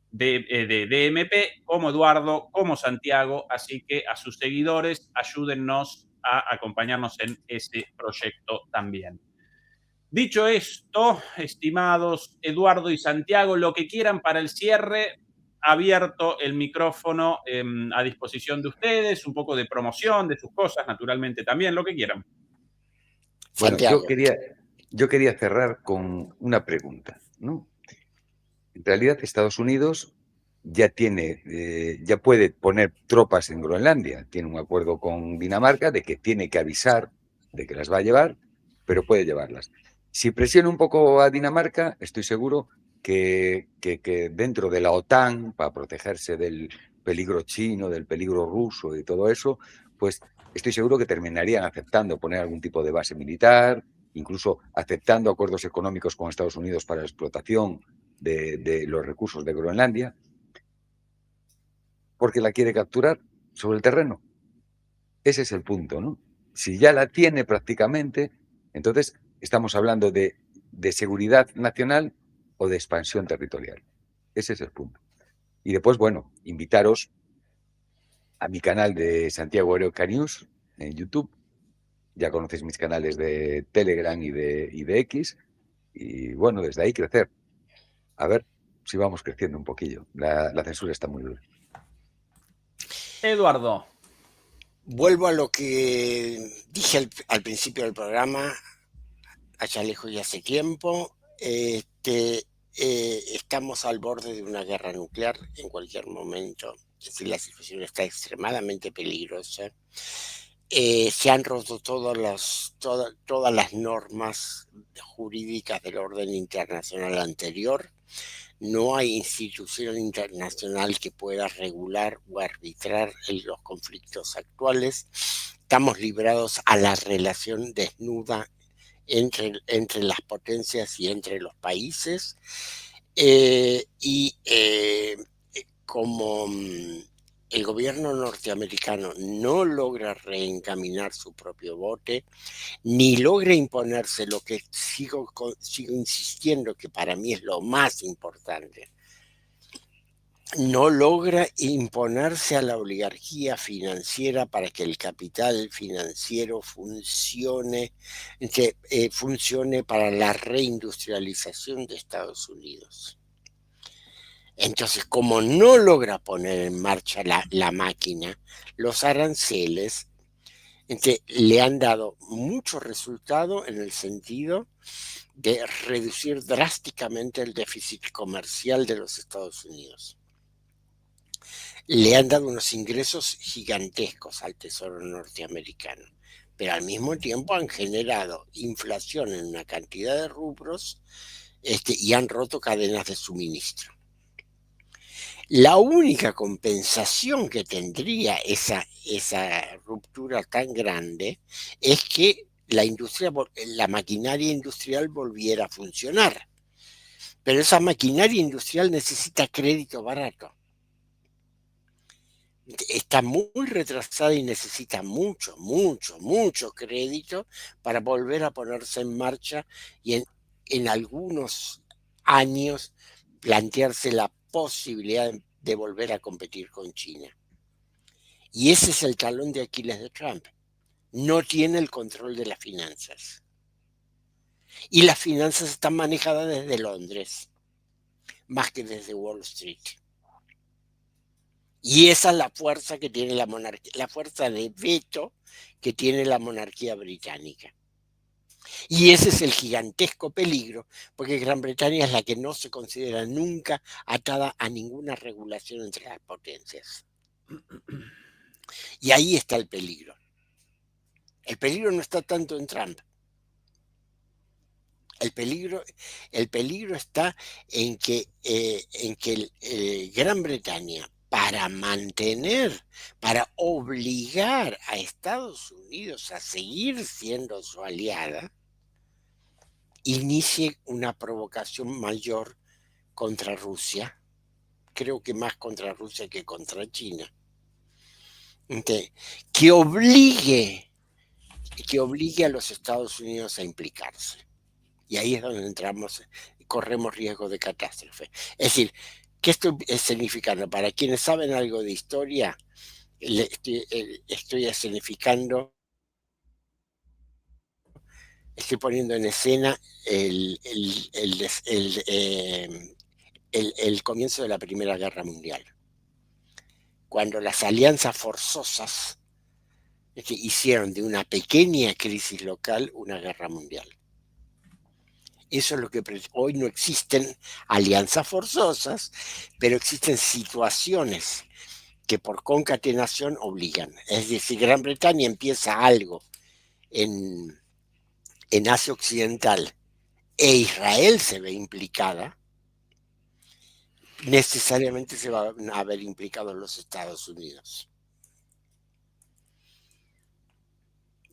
DMP, como Eduardo, como Santiago, así que a sus seguidores, ayúdennos a acompañarnos en ese proyecto también. Dicho esto, estimados Eduardo y Santiago, lo que quieran para el cierre, abierto el micrófono a disposición de ustedes, un poco de promoción de sus cosas, naturalmente también, lo que quieran. Bueno, Santiago. yo quería cerrar con una pregunta, ¿no? En realidad, Estados Unidos ya puede poner tropas en Groenlandia. Tiene un acuerdo con Dinamarca de que tiene que avisar de que las va a llevar, pero puede llevarlas. Si presiona un poco a Dinamarca, estoy seguro que dentro de la OTAN, para protegerse del peligro chino, del peligro ruso y todo eso, pues estoy seguro que terminarían aceptando poner algún tipo de base militar, incluso aceptando acuerdos económicos con Estados Unidos para la explotación de los recursos de Groenlandia, porque la quiere capturar sobre el terreno. Ese es el punto, ¿no? Si ya la tiene prácticamente, entonces estamos hablando de seguridad nacional o de expansión territorial. Ese es el punto. Y después, bueno, invitaros a mi canal de Santiago Eroca News en YouTube. Ya conocéis mis canales de Telegram y de X. Y bueno, desde ahí crecer. A ver si vamos creciendo un poquillo. La censura está muy dura. Eduardo. Vuelvo a lo que dije al principio del programa, allá lejos y hace tiempo. Estamos al borde de una guerra nuclear en cualquier momento. Es decir, la situación está extremadamente peligrosa. Se han roto todas las normas jurídicas del orden internacional anterior. No hay institución internacional que pueda regular o arbitrar en los conflictos actuales. Estamos librados a la relación desnuda entre las potencias y entre los países. Como el gobierno norteamericano no logra reencaminar su propio bote, ni logra imponerse lo que sigo insistiendo que para mí es lo más importante, no logra imponerse a la oligarquía financiera para que el capital financiero funcione para la reindustrialización de Estados Unidos. Entonces, como no logra poner en marcha la máquina, los aranceles le han dado mucho resultado en el sentido de reducir drásticamente el déficit comercial de los Estados Unidos. Le han dado unos ingresos gigantescos al Tesoro norteamericano, pero al mismo tiempo han generado inflación en una cantidad de rubros y han roto cadenas de suministro. La única compensación que tendría esa ruptura tan grande es que la maquinaria industrial volviera a funcionar. Pero esa maquinaria industrial necesita crédito barato. Está muy retrasada y necesita mucho crédito para volver a ponerse en marcha y en algunos años plantearse la posibilidad de volver a competir con China. Y ese es el talón de Aquiles de Trump. no tiene el control de las finanzas. Y las finanzas están manejadas desde Londres, más que desde Wall Street. Y esa es la fuerza que tiene la monarquía, la fuerza de veto que tiene la monarquía británica. Y ese es el gigantesco peligro, porque Gran Bretaña es la que no se considera nunca atada a ninguna regulación entre las potencias. Y ahí está el peligro. El peligro no está tanto en Trump. El peligro está en que Gran Bretaña, para obligar a Estados Unidos a seguir siendo su aliada, inicie una provocación mayor contra Rusia, creo que más contra Rusia que contra China, que obligue a los Estados Unidos a implicarse. Y ahí es donde corremos riesgo de catástrofe. Es decir, ¿qué estoy escenificando? Para quienes saben algo de historia, estoy escenificando, estoy poniendo en escena el comienzo de la Primera Guerra Mundial, cuando las alianzas forzosas hicieron de una pequeña crisis local una guerra mundial. Eso es lo que hoy no existen alianzas forzosas, pero existen situaciones que por concatenación obligan. Es decir, si Gran Bretaña empieza algo en Asia Occidental e Israel se ve implicada, necesariamente se van a ver implicados los Estados Unidos.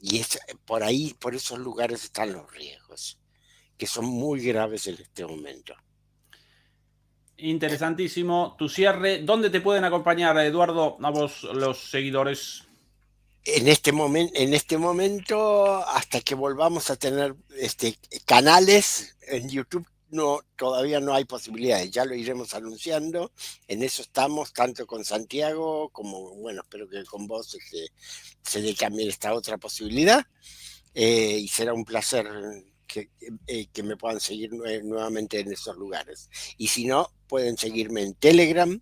Y por ahí, por esos lugares están los riesgos, que son muy graves en este momento. Interesantísimo tu cierre. ¿Dónde te pueden acompañar, Eduardo, a vos, los seguidores? En este momento, hasta que volvamos a tener canales en YouTube, todavía no hay posibilidades. Ya lo iremos anunciando. En eso estamos, tanto con Santiago como, bueno, espero que con vos se dé también esta otra posibilidad. Y será un placer que me puedan seguir nuevamente en esos lugares. Y si no, pueden seguirme en Telegram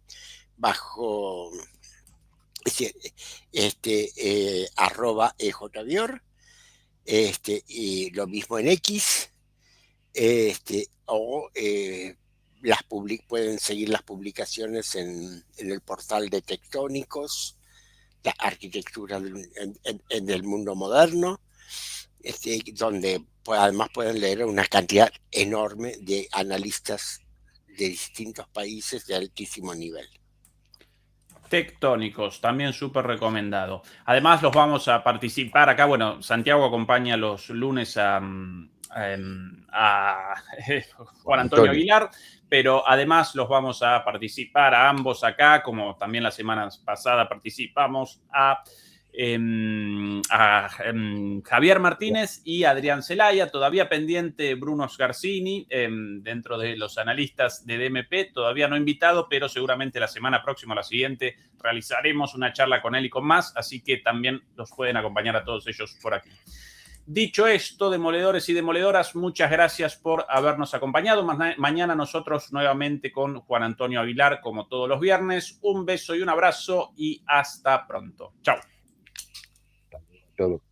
bajo @ejvior, y lo mismo en X, o pueden seguir las publicaciones en el portal de Tectónicos, la arquitectura del mundo moderno, donde además pueden leer una cantidad enorme de analistas de distintos países de altísimo nivel. Tectónicos, también súper recomendado. Además, los vamos a participar acá. Bueno, Santiago acompaña los lunes a Juan Antonio Aguilar, pero además los vamos a participar a ambos acá, como también la semana pasada participamos a Javier Martínez y Adrián Zelaya, todavía pendiente Bruno Scarsini, dentro de los analistas de DMP, todavía no invitado, pero seguramente la semana próxima o la siguiente realizaremos una charla con él y con más, así que también los pueden acompañar a todos ellos por aquí. Dicho esto, demoledores y demoledoras, muchas gracias por habernos acompañado. Mañana nosotros nuevamente con Juan Antonio Aguilar, como todos los viernes. Un beso y un abrazo y hasta pronto. Chao. Todo.